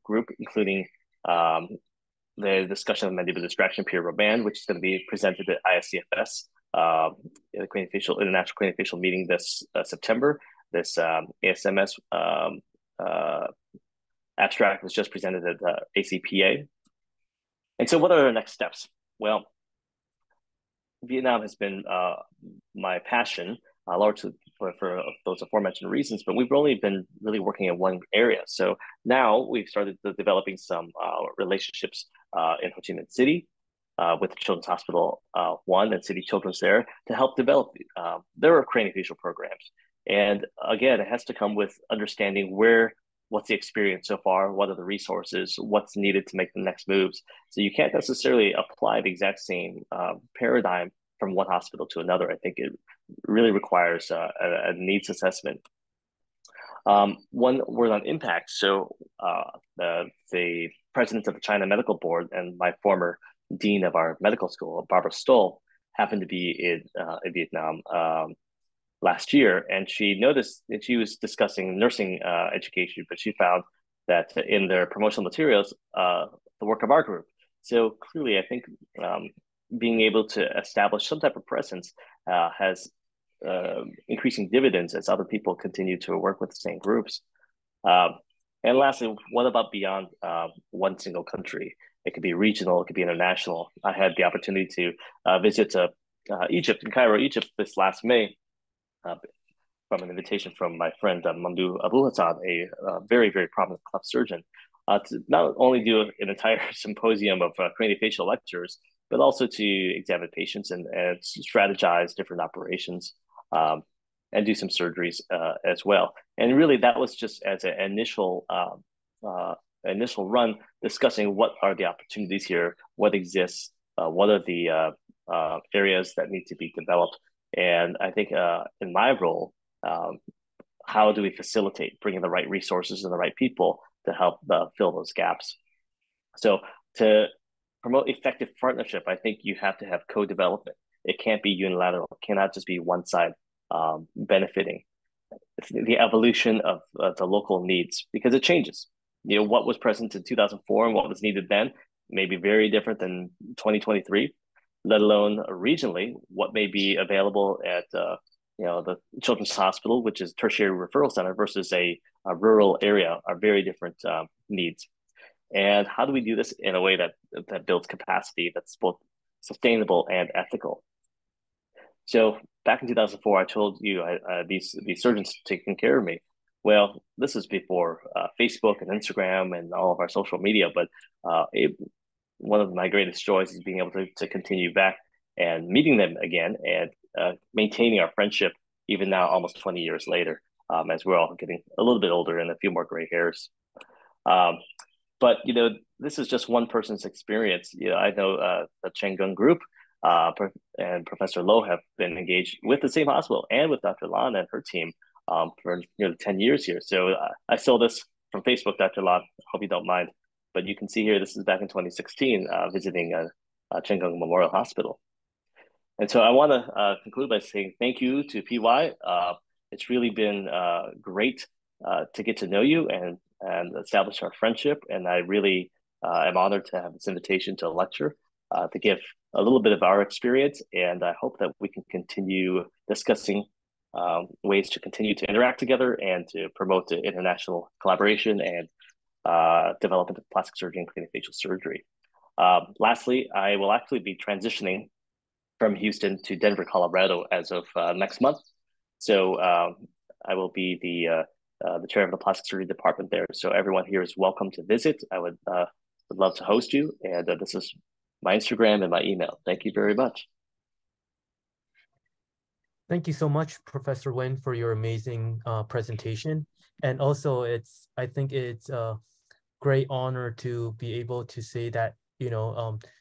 Speaker 2: group, including the discussion of mandibular distraction period band, which is going to be presented at ISCFS, the International Craniofacial meeting this September. This ASMS abstract was just presented at ACPA. And so what are our next steps? Well, Vietnam has been my passion, largely for those aforementioned reasons, but we've only been really working in one area. So now we've started developing some relationships in Ho Chi Minh City with the Children's Hospital 1 and City Children's there to help develop their craniofacial programs. And again, it has to come with understanding what's the experience so far, what are the resources, what's needed to make the next moves. So you can't necessarily apply the exact same paradigm from one hospital to another. I think it really requires a needs assessment. One word on impact. So the president of the China Medical Board and my former dean of our medical school, Barbara Stoll, happened to be in Vietnam last year, and she noticed that she was discussing nursing education, but she found that in their promotional materials, the work of our group. So clearly, I think being able to establish some type of presence has increasing dividends as other people continue to work with the same groups. And lastly, what about beyond one single country? It could be regional, it could be international. I had the opportunity to visit Egypt, in Cairo, Egypt, this last May, from an invitation from my friend Mamdou Abu Hassan, a very, very prominent cleft surgeon, to not only do an entire symposium of craniofacial lectures, but also to examine patients and strategize different operations and do some surgeries as well. And really, that was just as an initial run, discussing what are the opportunities here, what exists, what are the areas that need to be developed. And I think in my role, how do we facilitate bringing the right resources and the right people to help fill those gaps? So to promote effective partnership, I think you have to have co-development. It can't be unilateral. It cannot just be one side benefiting. It's the evolution of the local needs, because it changes. What was present in 2004 and what was needed then may be very different than 2023. Let alone regionally, what may be available at the Children's Hospital, which is a tertiary referral center, versus a rural area, are very different needs. And how do we do this in a way that builds capacity that's both sustainable and ethical? So back in 2004, I told you these surgeons taking care of me. Well, this is before Facebook and Instagram and all of our social media, but one of my greatest joys is being able to continue back and meeting them again and maintaining our friendship even now, almost 20 years later, as we're all getting a little bit older and a few more gray hairs. But this is just one person's experience. I know the Chang Gung group and Professor Loh have been engaged with the same hospital and with Dr. Lan and her team for nearly 10 years here. So I stole this from Facebook, Dr. Lan. Hope you don't mind. But you can see here, this is back in 2016, visiting Chang Memorial Hospital. And so I want to conclude by saying thank you to PY. It's really been great to get to know you and establish our friendship. And I really am honored to have this invitation to lecture, to give a little bit of our experience. And I hope that we can continue discussing ways to continue to interact together and to promote the international collaboration and development of plastic surgery and craniofacial surgery. Lastly, I will actually be transitioning from Houston to Denver, Colorado as of next month. So I will be the chair of the plastic surgery department there. So everyone here is welcome to visit. I would love to host you. And this is my Instagram and my email. Thank you very much.
Speaker 3: Thank you so much, Professor Nguyen, for your amazing presentation. And also, I think it's a great honor to be able to say that,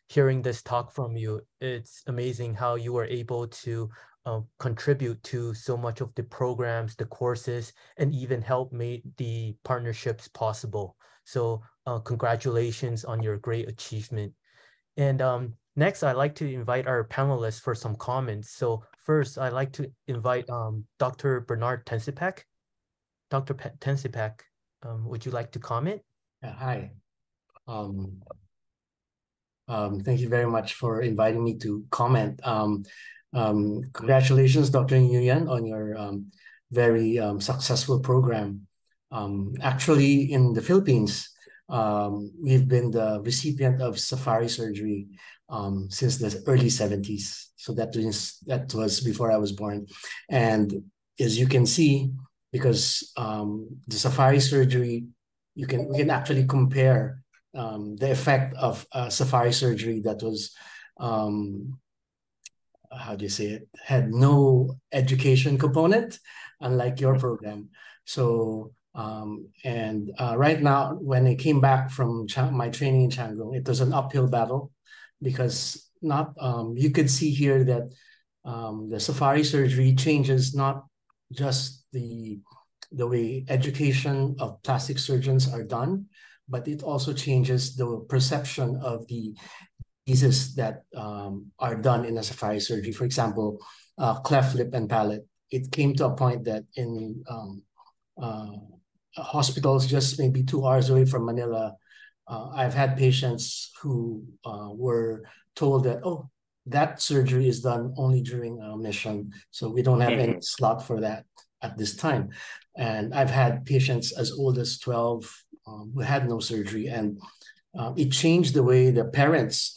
Speaker 3: hearing this talk from you, it's amazing how you were able to contribute to so much of the programs, the courses, and even help make the partnerships possible. So congratulations on your great achievement. And next, I'd like to invite our panelists for some comments. So first, I'd like to invite Dr. Bernard Tensipak. Dr. Tensipak, would you like to comment?
Speaker 4: Yeah, hi. Thank you very much for inviting me to comment. Congratulations, Dr. Nguyen, on your very successful program. Actually, in the Philippines, we've been the recipient of safari surgery since the early 70s. So that was before I was born. And as you can see, because the safari surgery, we can actually compare the effect of safari surgery that was, how do you say it, had no education component, unlike your program. So, right now, when I came back from my training in Chang, it was an uphill battle because you could see here that the safari surgery changes not just the way education of plastic surgeons are done, but it also changes the perception of the diseases that are done in a safari surgery. For example, cleft lip and palate. It came to a point that in hospitals just maybe 2 hours away from Manila, I've had patients who were told that, oh, that surgery is done only during a mission, so we don't have any slot for that at this time. And I've had patients as old as 12 who had no surgery, and it changed the way the parents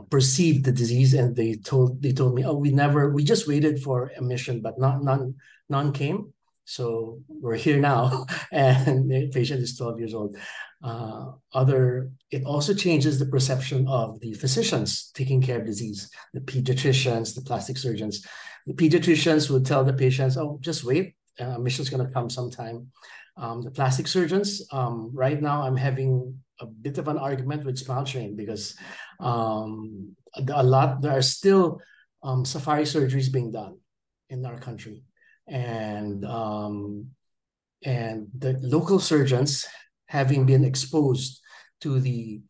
Speaker 4: perceived the disease. And they told me, oh, we just waited for a mission, but none came. So we're here now, and the patient is 12 years old. It also changes the perception of the physicians taking care of disease, the pediatricians, the plastic surgeons. The pediatricians would tell the patients, oh, just wait, mission's gonna come sometime. The plastic surgeons, right now I'm having a bit of an argument with Smile Train because there are still safari surgeries being done in our country. And the local surgeons, having been exposed to the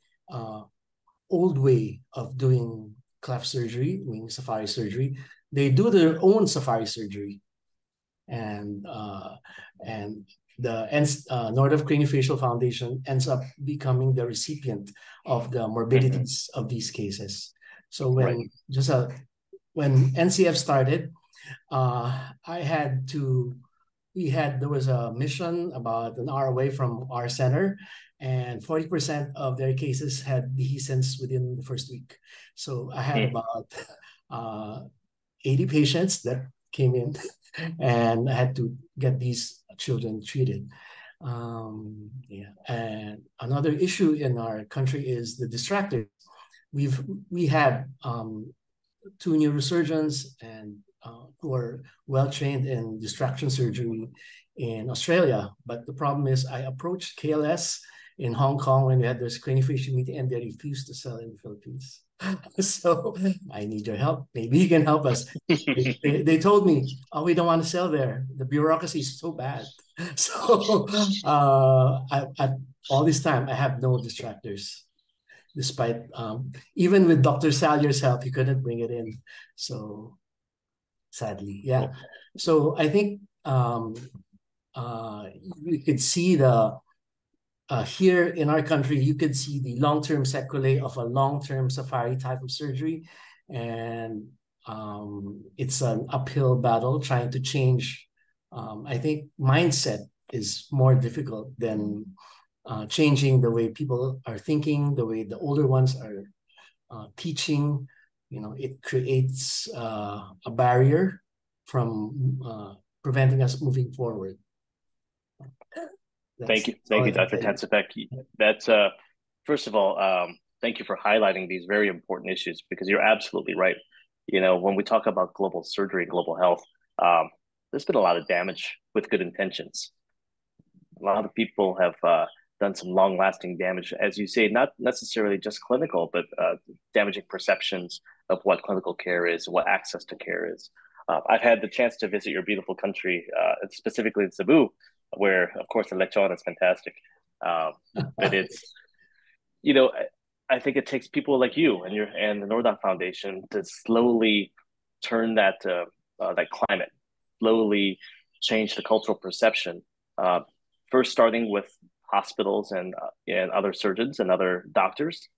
Speaker 4: old way of doing cleft surgery, meaning safari surgery, they do their own safari surgery. And the Nordic Craniofacial Foundation ends up becoming the recipient of the morbidities of these cases. So when NCF started, there was a mission about an hour away from our center, and 40% of their cases had dehiscence within the first week. So I had about 80 patients that came in, and I had to get these children treated. And another issue in our country is the distractors. We had 2 neurosurgeons and who are well trained in distraction surgery in Australia. But the problem is I approached KLS in Hong Kong when we had this craniofacial meeting, and they refused to sell in the Philippines. So I need your help. Maybe you can help us. They told me, oh, we don't want to sell there. The bureaucracy is so bad. So all this time, I have no distractors. despite even with Dr. Salyer's help, he couldn't bring it in. So sadly, yeah. So I think you could see the here in our country, you could see the long-term sequelae of a long-term safari type of surgery, and it's an uphill battle trying to change. I think mindset is more difficult than changing the way people are thinking, the way the older ones are teaching. You know, it creates a barrier from preventing us moving forward.
Speaker 2: Thank you, Dr. Tensipek. That's first of all, thank you for highlighting these very important issues, because you're absolutely right. You know, when we talk about global surgery and global health, there's been a lot of damage with good intentions. A lot of people have done some long-lasting damage, as you say, not necessarily just clinical, but damaging perceptions of what clinical care is, what access to care is. I've had the chance to visit your beautiful country, specifically in Cebu, where, of course, the lechon is fantastic. But it's, you know, I think it takes people like you and the Northern Foundation to slowly turn that climate, slowly change the cultural perception. First, starting with hospitals and other surgeons and other doctors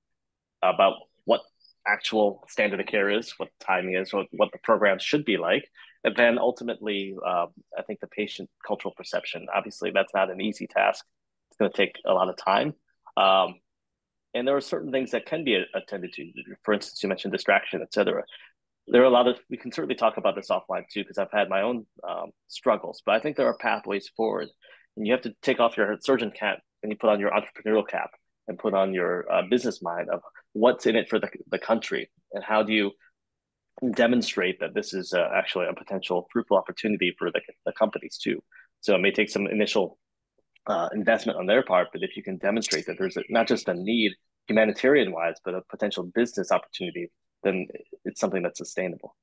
Speaker 2: about what actual standard of care is, what timing is, what the programs should be like. And then ultimately, I think the patient cultural perception, obviously that's not an easy task. It's going to take a lot of time. And there are certain things that can be attended to. For instance, you mentioned distraction, et cetera. There are a lot of, we can certainly talk about this offline too, because I've had my own struggles, but I think there are pathways forward. And you have to take off your surgeon cap and you put on your entrepreneurial cap and put on your business mind of what's in it for the country, and how do you demonstrate that this is actually a potential fruitful opportunity for the companies too. So it may take some initial investment on their part, but if you can demonstrate that there's not just a need humanitarian wise, but a potential business opportunity, then it's something that's sustainable.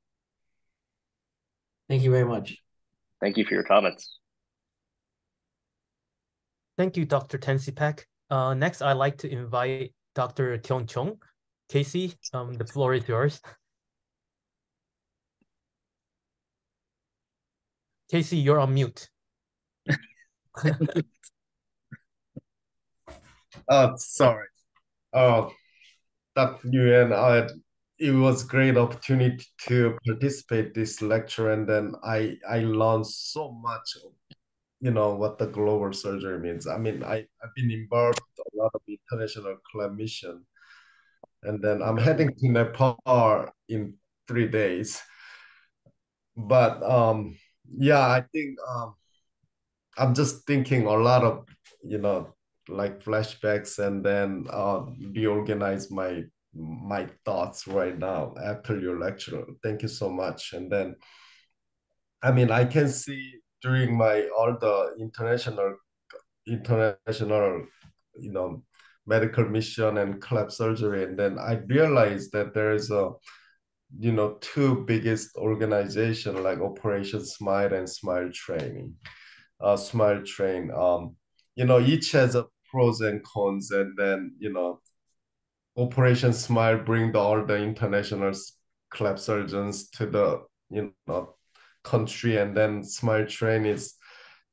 Speaker 4: Thank you very much.
Speaker 2: Thank you for your comments.
Speaker 3: Thank you, Dr. Tensipek. Next, I'd like to invite Dr. Tiong Chong. Casey, the floor is yours. Casey, you're on mute.
Speaker 5: Sorry. Dr. Nguyen, it was a great opportunity to participate this lecture, and then I learned so much of, you know, what the global surgery means. I mean, I've been involved in a lot of international club mission, and then I'm heading to Nepal in 3 days. But yeah, I think I'm just thinking a lot of, you know, like flashbacks, and then reorganize my thoughts right now after your lecture. Thank you so much. And then, I mean, I can see during all the international, you know, medical mission and club surgery, and then I realized that there is a, you know, two biggest organization like Operation Smile and Smile Training. Smile Train. You know, each has a pros and cons, and then, you know, Operation Smile bring all the international club surgeons to the, you know, country, and then Smile Train is,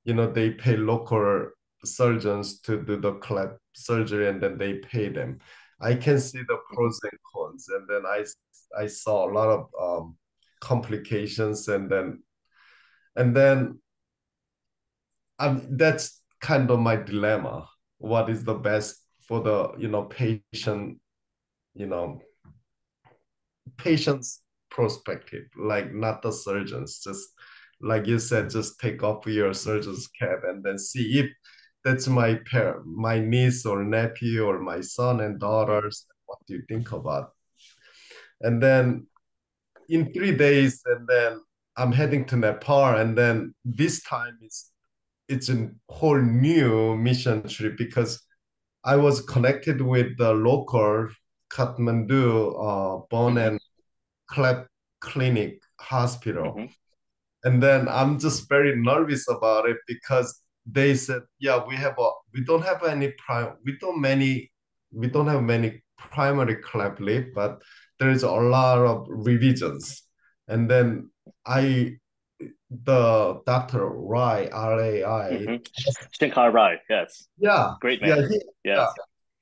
Speaker 5: you know, they pay local surgeons to do the club surgery, and then they pay them. I can see the pros and cons, and then I saw a lot of complications, and then that's kind of my dilemma. What is the best for the, you know, patient, you know, patient's perspective, like not the surgeons. Just like you said, just take off your surgeon's cap and then see if that's my parent, my niece or nephew or my son and daughters. What do you think about? And then in 3 days, and then I'm heading to Nepal, and then this time it's a whole new mission trip, because I was connected with the local Kathmandu bone and cleft clinic hospital. And then I'm just very nervous about it, because they said, yeah, we don't have many primary cleft lip, but there is a lot of revisions. And then the Dr. Rai, R-A-I,
Speaker 2: Shankar Rai, yes.
Speaker 5: yeah,
Speaker 2: Great
Speaker 5: yeah,
Speaker 2: man.
Speaker 5: yeah.
Speaker 2: Yes.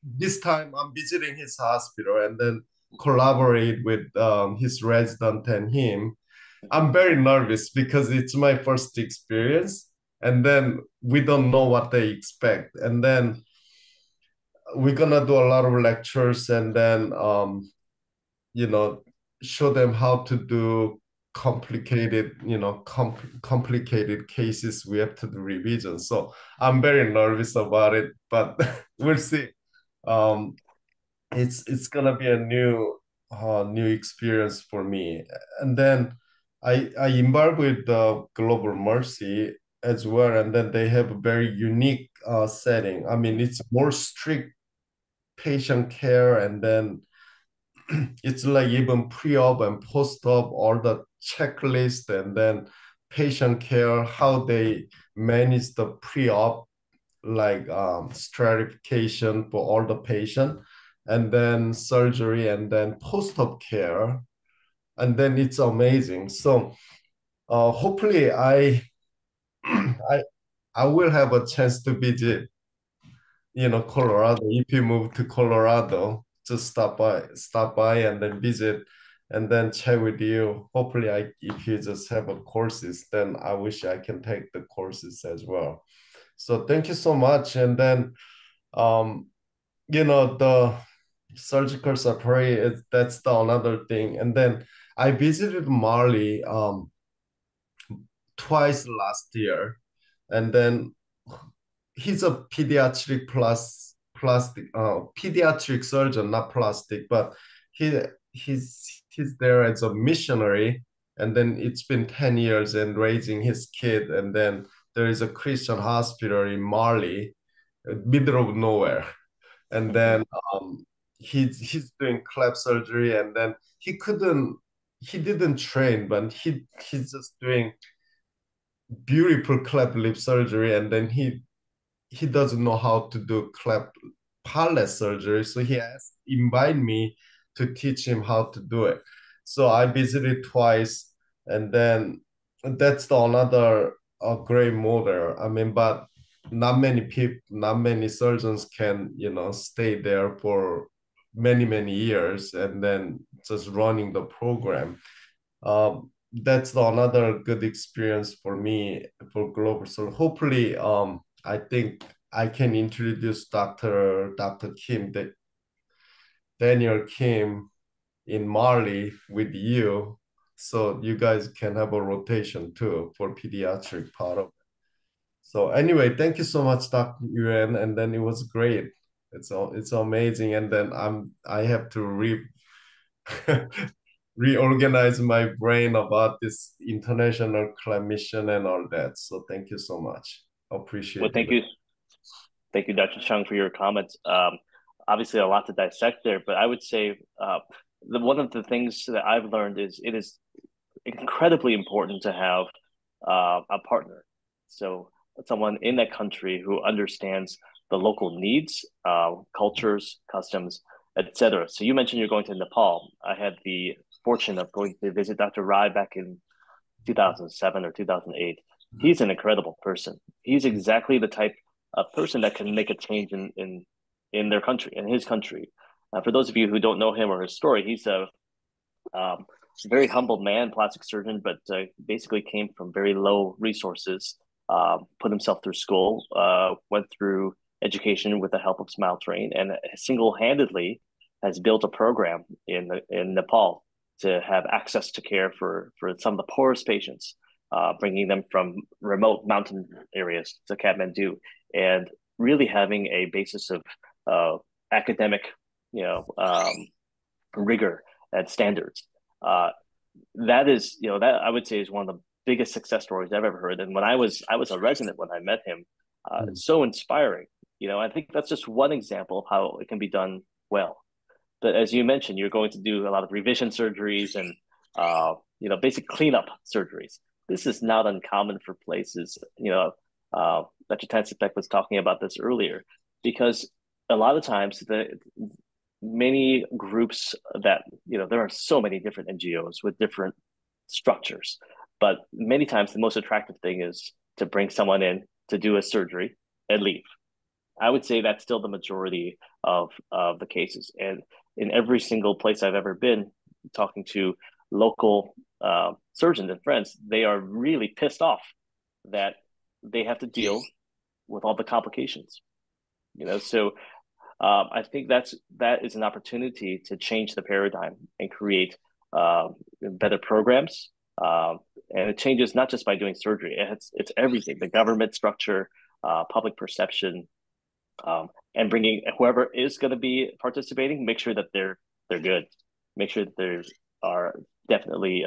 Speaker 5: This time I'm visiting his hospital and then collaborate with his resident and him. I'm very nervous because it's my first experience, and then we don't know what they expect. And then we're gonna do a lot of lectures and then you know, show them how to do complicated, complicated cases. We have to do revision. So I'm very nervous about it, but we'll see. Um, it's gonna be a new experience for me. And then I involved with the Global Mercy as well, and then they have a very unique setting. I mean, it's more strict patient care, and then it's like even pre-op and post-op, all the checklist, and then patient care, how they manage the pre-op, like stratification for all the patient, and then surgery, and then post-op care, and then it's amazing. So hopefully I I will have a chance to visit, Colorado. If you move to Colorado, just stop by and then visit and then chat with you. Hopefully if you just have a courses, then I wish I can take the courses as well. So thank you so much. And then um, the surgical surgery that's the another thing. And then I visited Mali twice last year, and then he's a pediatric plus plastic pediatric surgeon, not plastic, but he's there as a missionary, and then it's been 10 years and raising his kid, and then there is a Christian hospital in Mali, middle of nowhere, and then he's doing cleft surgery, and then he didn't train, but he's just doing beautiful cleft lip surgery, and then he doesn't know how to do cleft palate surgery, so he invite me to teach him how to do it. So I visited twice, and then that's the another great model. I mean, but not many surgeons can stay there for many years and then just running the program. That's another good experience for me for global. So hopefully, I think I can introduce Dr. Kim, Daniel Kim in Mali with you, so you guys can have a rotation too for pediatric part of it. So anyway, thank you so much, Dr. Nguyen, and then it was great. It's amazing, and then I have to reorganize my brain about this international mission and all that. So thank you so much.
Speaker 2: Well,
Speaker 5: Appreciate
Speaker 2: thank
Speaker 5: it.
Speaker 2: you. Thank you, Dr. Chang, for your comments. Obviously, a lot to dissect there, but I would say one of the things that I've learned is it is incredibly important to have a partner. So someone in that country who understands the local needs, cultures, customs, etc. So you mentioned you're going to Nepal. I had the fortune of going to visit Dr. Rai back in 2007 or 2008. He's an incredible person. He's exactly the type of person that can make a change in their country, in his country. For those of you who don't know him or his story, he's a very humble man, plastic surgeon, but basically came from very low resources. Put himself through school, went through education with the help of Smile Train, and single-handedly has built a program in Nepal to have access to care for some of the poorest patients, bringing them from remote mountain areas to Kathmandu, and really having a basis of academic, rigor and standards. That is, that I would say is one of the biggest success stories I've ever heard. And when I was a resident when I met him, it's so inspiring. I think that's just one example of how it can be done well. But as you mentioned, you're going to do a lot of revision surgeries and basic cleanup surgeries. This is not uncommon for places. Dr. Tansipek was talking about this earlier, because a lot of times many groups that, there are so many different NGOs with different structures, but many times the most attractive thing is to bring someone in to do a surgery and leave. I would say that's still the majority of the cases. And in every single place I've ever been, talking to local surgeons and friends, they are really pissed off that they have to deal with all the complications. So I think that is an opportunity to change the paradigm and create better programs. And it changes not just by doing surgery; it's everything: the government structure, public perception, and bringing whoever is going to be participating. Make sure that they're good. Make sure that they are definitely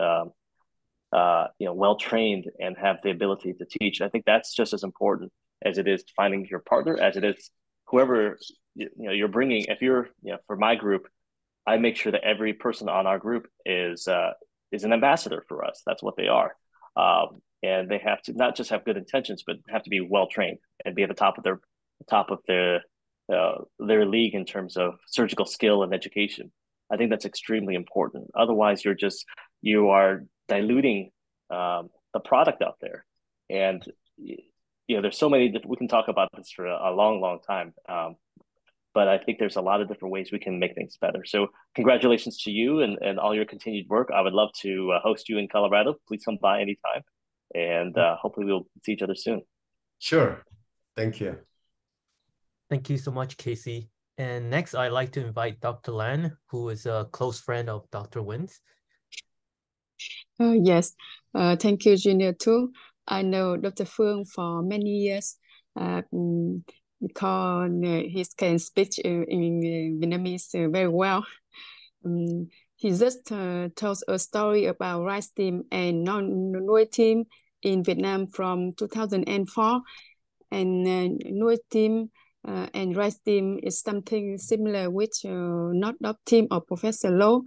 Speaker 2: well trained and have the ability to teach. I think that's just as important as it is finding your partner, as it is whoever you're bringing. If you're for my group, I make sure that every person on our group is an ambassador for us. That's what they are, and they have to not just have good intentions, but have to be well trained and be at the top of their league in terms of surgical skill and education. I think that's extremely important. Otherwise, you are diluting the product out there, and there's so many. We can talk about this for a long, long time. But I think there's a lot of different ways we can make things better. So congratulations to you and all your continued work. I would love to host you in Colorado. Please come by anytime. And hopefully we'll see each other soon.
Speaker 5: Sure. Thank you.
Speaker 3: Thank you so much, Casey. And next, I'd like to invite Dr. Lan, who is a close friend of Dr. Nguyen's.
Speaker 6: Yes, thank you, Junior, too. I know Dr. Phuong for many years because he can speak in Vietnamese very well. He just tells a story about rice team and non-nuôi team in Vietnam from 2004. And nuôi team and rice team is something similar with not dog team of Professor Low.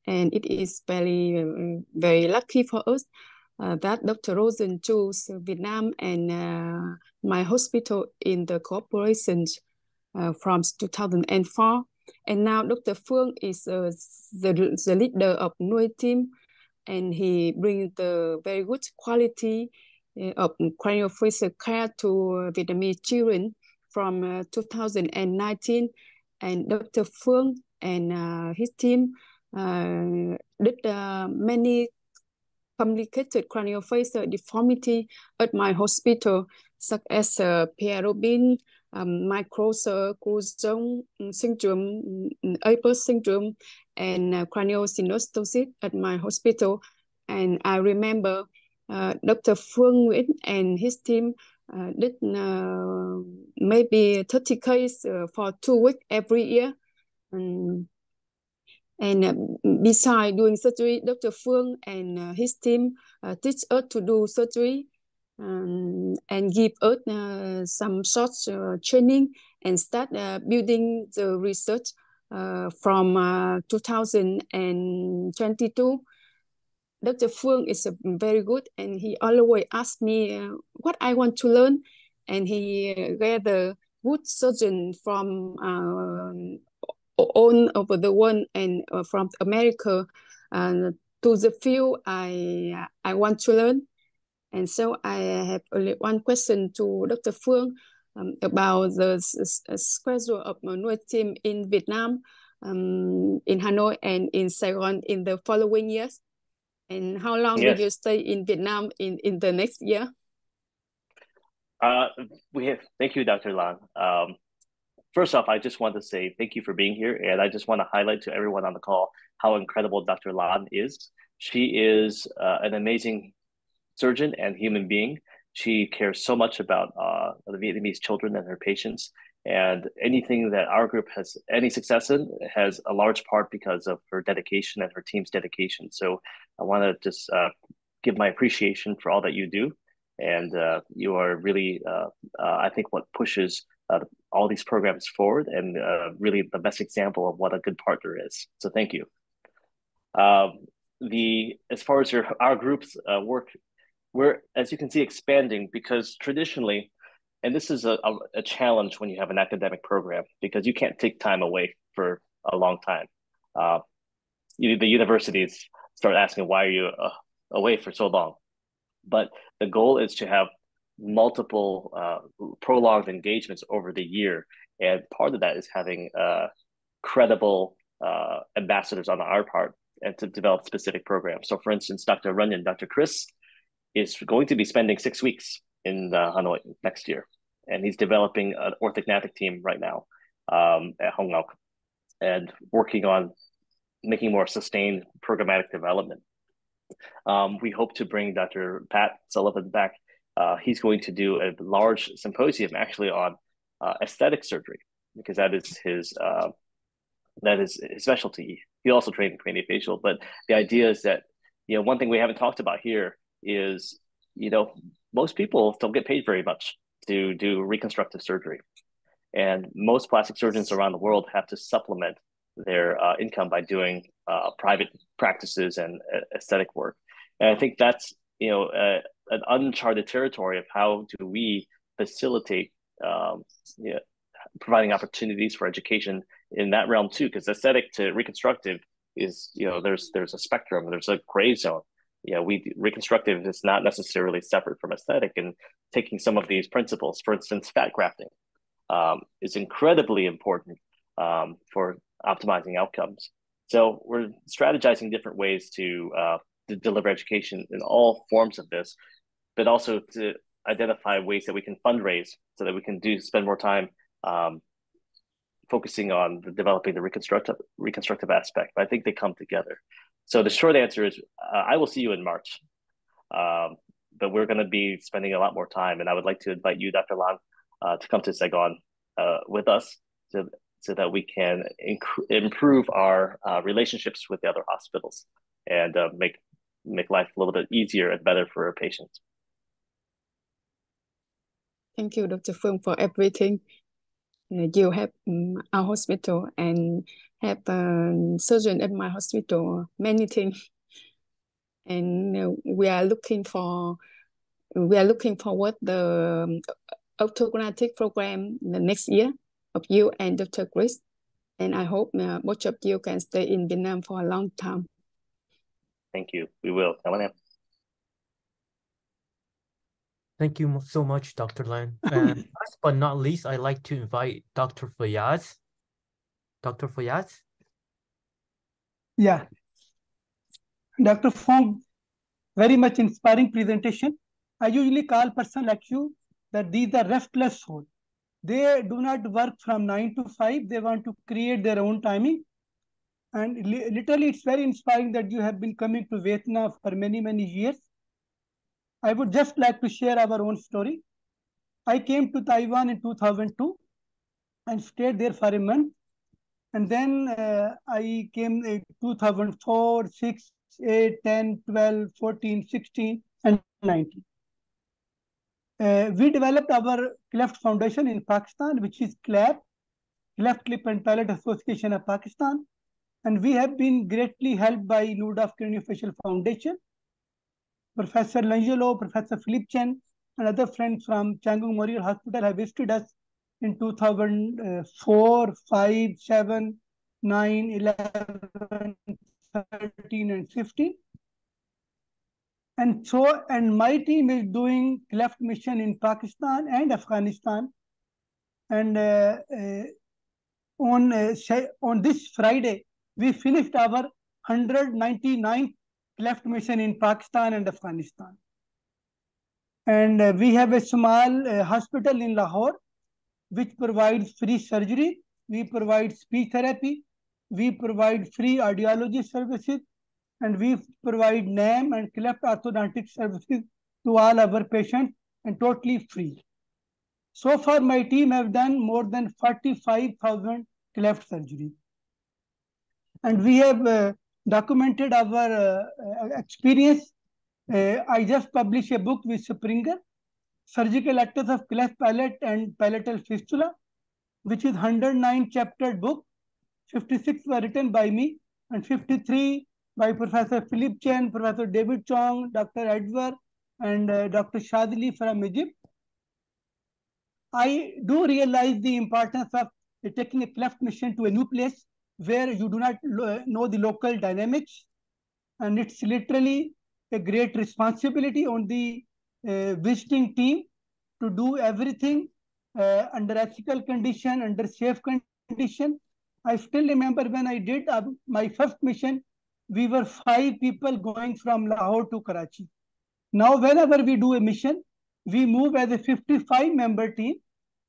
Speaker 6: And it is very, very lucky for us that Dr. Rosen chose Vietnam and my hospital in the cooperation from 2004. And now Dr. Phuong is the leader of nuôi team, and he brings the very good quality of craniofacial care to Vietnamese children from 2019. And Dr. Phuong and his team did many complicated craniofacial deformity at my hospital, such as Pierre Robin, microcircle syndrome, Apert syndrome, and craniosynostosis at my hospital. And I remember Dr. Phuong Nguyen and his team did maybe 30 cases for 2 weeks every year. And besides doing surgery, Dr. Phuong and his team teach us to do surgery and give us some short training and start building the research from 2022. Dr. Phuong is very good, and he always asks me what I want to learn, and he gather good surgeons from all over the world and from America to the field I want to learn. And so I have only one question to Dr. Phuong about the schedule of nuôi team in Vietnam, in Hanoi and in Saigon in the following years. And how long will you stay in Vietnam in the next year?
Speaker 2: Thank you, Dr. Lan. First off, I just want to say thank you for being here. And I just want to highlight to everyone on the call how incredible Dr. Lan is. She is an amazing surgeon and human being. She cares so much about the Vietnamese children and her patients. And anything that our group has any success in has a large part because of her dedication and her team's dedication. So I want to just give my appreciation for all that you do. And you are really, I think, what pushes all these programs forward, and really the best example of what a good partner is. So thank you. As far as our group's work, we're, as you can see, expanding, because traditionally, and this is a challenge when you have an academic program, because you can't take time away for a long time. The universities start asking, why are you away for so long? But the goal is to have multiple prolonged engagements over the year. And part of that is having credible ambassadors on our part and to develop specific programs. So for instance, Dr. Nguyen, Dr. Chris is going to be spending 6 weeks in Hanoi next year. And he's developing an orthognathic team right now at Hong Kong and working on making more sustained programmatic development. We hope to bring Dr. Pat Sullivan back. He's going to do a large symposium actually on aesthetic surgery, because that is his specialty. He also trained in craniofacial, but the idea is that, one thing we haven't talked about here is, most people don't get paid very much to do reconstructive surgery. And most plastic surgeons around the world have to supplement their income by doing private practices and aesthetic work. And I think that's, an uncharted territory of how do we facilitate providing opportunities for education in that realm too, because aesthetic to reconstructive is, there's a spectrum, there's a gray zone. Reconstructive is not necessarily separate from aesthetic, and taking some of these principles, for instance, fat grafting, is incredibly important for optimizing outcomes. So we're strategizing different ways to deliver education in all forms of this, but also to identify ways that we can fundraise so that we can spend more time focusing on developing the reconstructive aspect. But I think they come together. So the short answer is I will see you in March, but we're going to be spending a lot more time, and I would like to invite you, Dr. Lan, to come to Saigon with us so that we can improve our relationships with the other hospitals and make life a little bit easier and better for our patients.
Speaker 6: Thank you, Dr. Phuong, for everything. You have our hospital and have surgeon at my hospital, many things. And we are looking forward the orthognathic program the next year of you and Dr. Chris. And I hope both of you can stay in Vietnam for a long time.
Speaker 2: Thank you. We will.
Speaker 3: Thank you so much, Dr. Lan. And last but not least, I'd like to invite Dr. Fayaz. Dr. Fayaz?
Speaker 7: Yeah. Dr. Phuong, very much inspiring presentation. I usually call person like you that these are restless souls. They do not work from 9 to 5. They want to create their own timing. And literally, it's very inspiring that you have been coming to Vietnam for many, many years. I would just like to share our own story. I came to Taiwan in 2002 and stayed there for a month. And then I came in 2004, 6, 8, 10, 12, 14, 16, and 19. We developed our cleft foundation in Pakistan, which is CLAP, Cleft Lip and Palate Association of Pakistan. And we have been greatly helped by Luda Craniofacial Foundation. Professor Langelo, Professor Philippe Chen, and other friends from Chang Memorial Hospital have visited us in 2004, 5, 7, 9, 11, 13, and 15. And my team is doing cleft mission in Pakistan and Afghanistan. And on this Friday, we finished our 199th cleft mission in Pakistan and Afghanistan. And we have a small hospital in Lahore, which provides free surgery. We provide speech therapy. We provide free audiology services. And we provide NAM and cleft orthodontic services to all our patients and totally free. So far, my team have done more than 45,000 cleft surgeries. And we have documented our experience. I just published a book with Springer, Surgical Actors of Cleft Palate and Palatal Fistula, which is 109 chapter book. 56 were written by me and 53 by Professor Philippe Chen, Professor David Chang, Dr. Edward, and Dr. Shadli from Egypt. I do realize the importance of taking a cleft mission to a new place. where you do not know the local dynamics. And it's literally a great responsibility on the visiting team to do everything under ethical condition, under safe condition. I still remember when I did my first mission, we were 5 people going from Lahore to Karachi. Now, whenever we do a mission, we move as a 55-member team.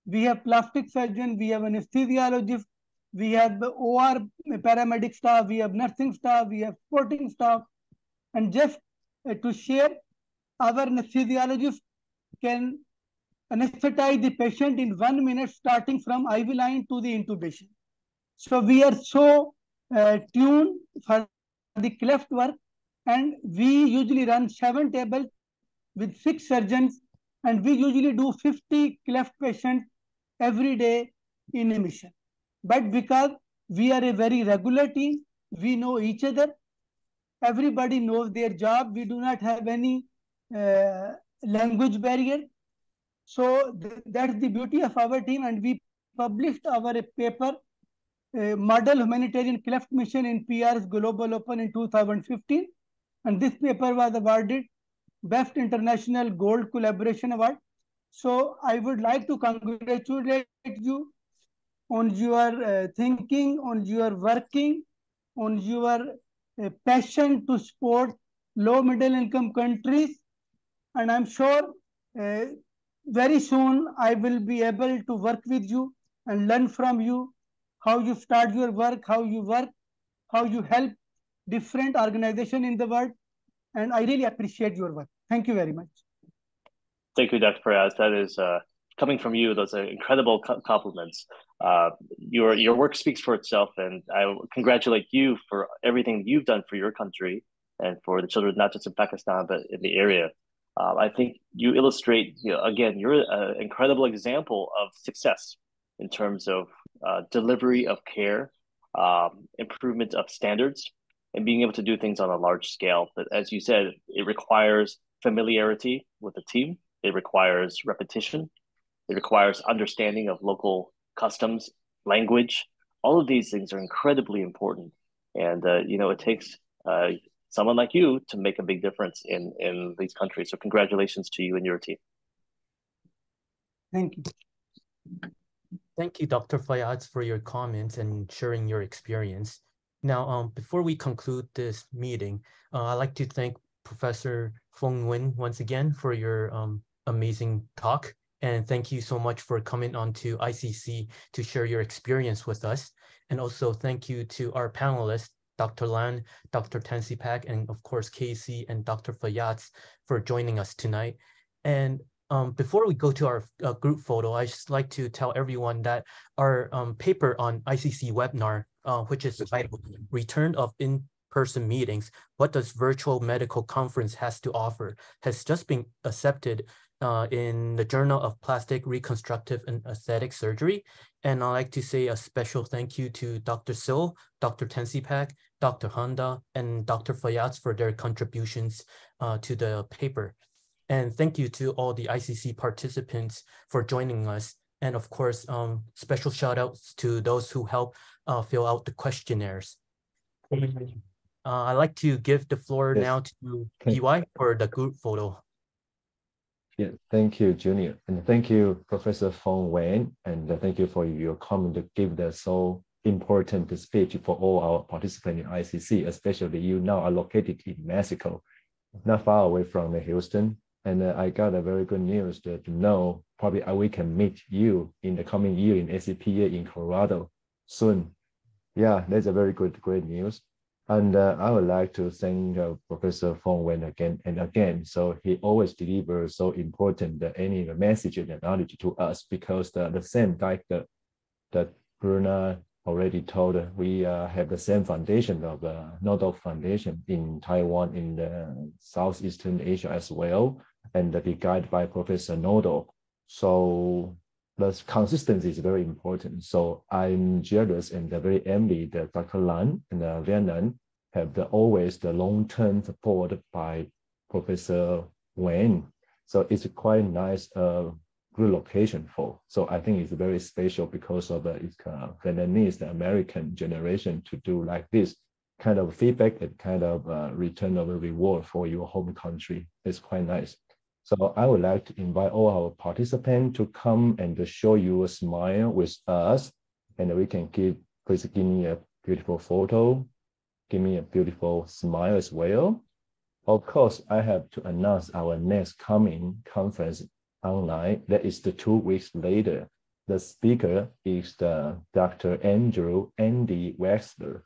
Speaker 7: We have plastic surgeon, we have anesthesiologist, we have OR paramedic staff, we have nursing staff, we have supporting staff. And just to share, our anesthesiologist can anesthetize the patient in 1 minute, starting from IV line to the intubation. So we are so tuned for the cleft work, and we usually run 7 tables with 6 surgeons, and we usually do 50 cleft patients every day in a mission. But because we are a very regular team, we know each other, everybody knows their job, we do not have any language barrier. So that's the beauty of our team, and we published our paper, Model Humanitarian Cleft Mission in PR's Global Open in 2015. And this paper was awarded Best International Gold Collaboration Award. So I would like to congratulate you on your thinking, on your working, on your passion to support low middle income countries. And I'm sure very soon I will be able to work with you and learn from you how you start your work, how you help different organizations in the world. And I really appreciate your work. Thank you very much.
Speaker 2: Thank you, Dr. Perez. That is coming from you. Those are incredible compliments. Your work speaks for itself, and I congratulate you for everything you've done for your country and for the children, not just in Pakistan but in the area. I think you illustrate, again, you're an incredible example of success in terms of delivery of care, improvement of standards, and being able to do things on a large scale. But as you said, it requires familiarity with the team. It requires repetition. It requires understanding of local customs, language. All of these things are incredibly important. And, it takes someone like you to make a big difference in these countries. So congratulations to you and your team.
Speaker 7: Thank you.
Speaker 3: Thank you, Dr. Fayyaz, for your comments and sharing your experience. Now, before we conclude this meeting, I'd like to thank Professor Phuong Nguyen once again for your amazing talk. And thank you so much for coming on to ICC to share your experience with us. And also thank you to our panelists, Dr. Lan, Dr. Tansipak, and of course, Casey and Dr. Fayyaz for joining us tonight. And before we go to our group photo, I just like to tell everyone that our paper on ICC webinar, which is titled Return of In-Person Meetings, What Does Virtual Medical Conference Has to Offer, has just been accepted in the Journal of Plastic Reconstructive and Aesthetic Surgery. And I'd like to say a special thank you to Dr. Sil, Dr. Tansipak, Dr. Handa, and Dr. Fayyaz for their contributions to the paper. And thank you to all the ICC participants for joining us. And of course, special shout outs to those who help fill out the questionnaires. I'd like to give the floor now to PY for the group photo.
Speaker 1: Yeah, thank you, Junior. And thank you, Professor Phuong Nguyen. And thank you for your comment to give the so important speech for all our participants in ICC, especially you now are located in Mexico, not far away from Houston. And I got a very good news to know probably we can meet you in the coming year in ACPA in Colorado soon. Yeah, that's a very great news. And I would like to thank Professor Phuong Nguyen again and again. So he always delivers so important any message and knowledge to us, because the same like that Bruna already told, we have the same foundation of the Nodal Foundation in Taiwan, in the Southeastern Asia as well, and be guided by Professor Nodal. So the consistency is very important. So I'm jealous and very envy that Dr. Lan and Vietnam have always the long-term support by Professor Nguyen. So it's quite nice good location for. So I think it's very special because of its Vietnamese American generation to do like this kind of feedback and kind of return of a reward for your home country. It's quite nice. So I would like to invite all our participants to come and to show you a smile with us, and we can please give me a beautiful photo, give me a beautiful smile as well. Of course, I have to announce our next coming conference online. That is the 2 weeks later. The speaker is Dr. Andy Wexler.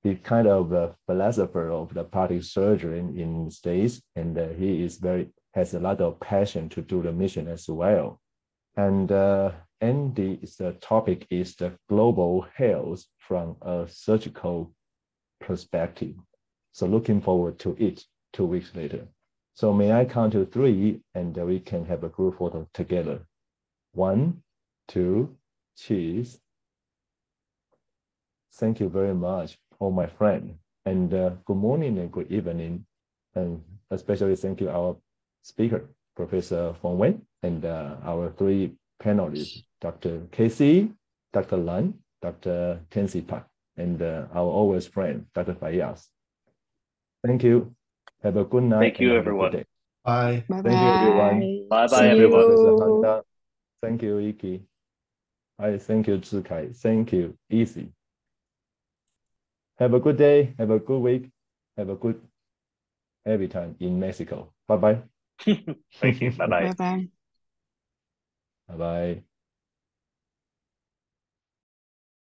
Speaker 1: He's kind of a philosopher of the plastic surgery in the States, and he has a lot of passion to do the mission as well. And Andy's topic is the global health from a surgical perspective. So looking forward to it 2 weeks later. So may I count to 3 and we can have a group photo together. 1, 2, cheers. Thank you very much, all my friends. And good morning and good evening. And especially thank you our speaker, Professor Phuong, and our 3 panelists, Dr. Casey, Dr. Lan, Dr. Tensi Pak, and our always friend, Dr. Fayaz. Thank you. Have a good night.
Speaker 2: Thank you, everyone.
Speaker 5: Bye.
Speaker 6: Bye
Speaker 1: Thank you, everyone.
Speaker 2: Bye bye,
Speaker 6: See
Speaker 2: everyone.
Speaker 1: Professor
Speaker 6: you.
Speaker 1: Handa. Thank you, Iki. I thank you, Zikai. Thank you, Easy. Have a good day. Have a good week. Have a good every time in Mexico. Bye-bye.
Speaker 2: Thank you. Bye bye.
Speaker 6: Bye bye.
Speaker 1: Bye-bye.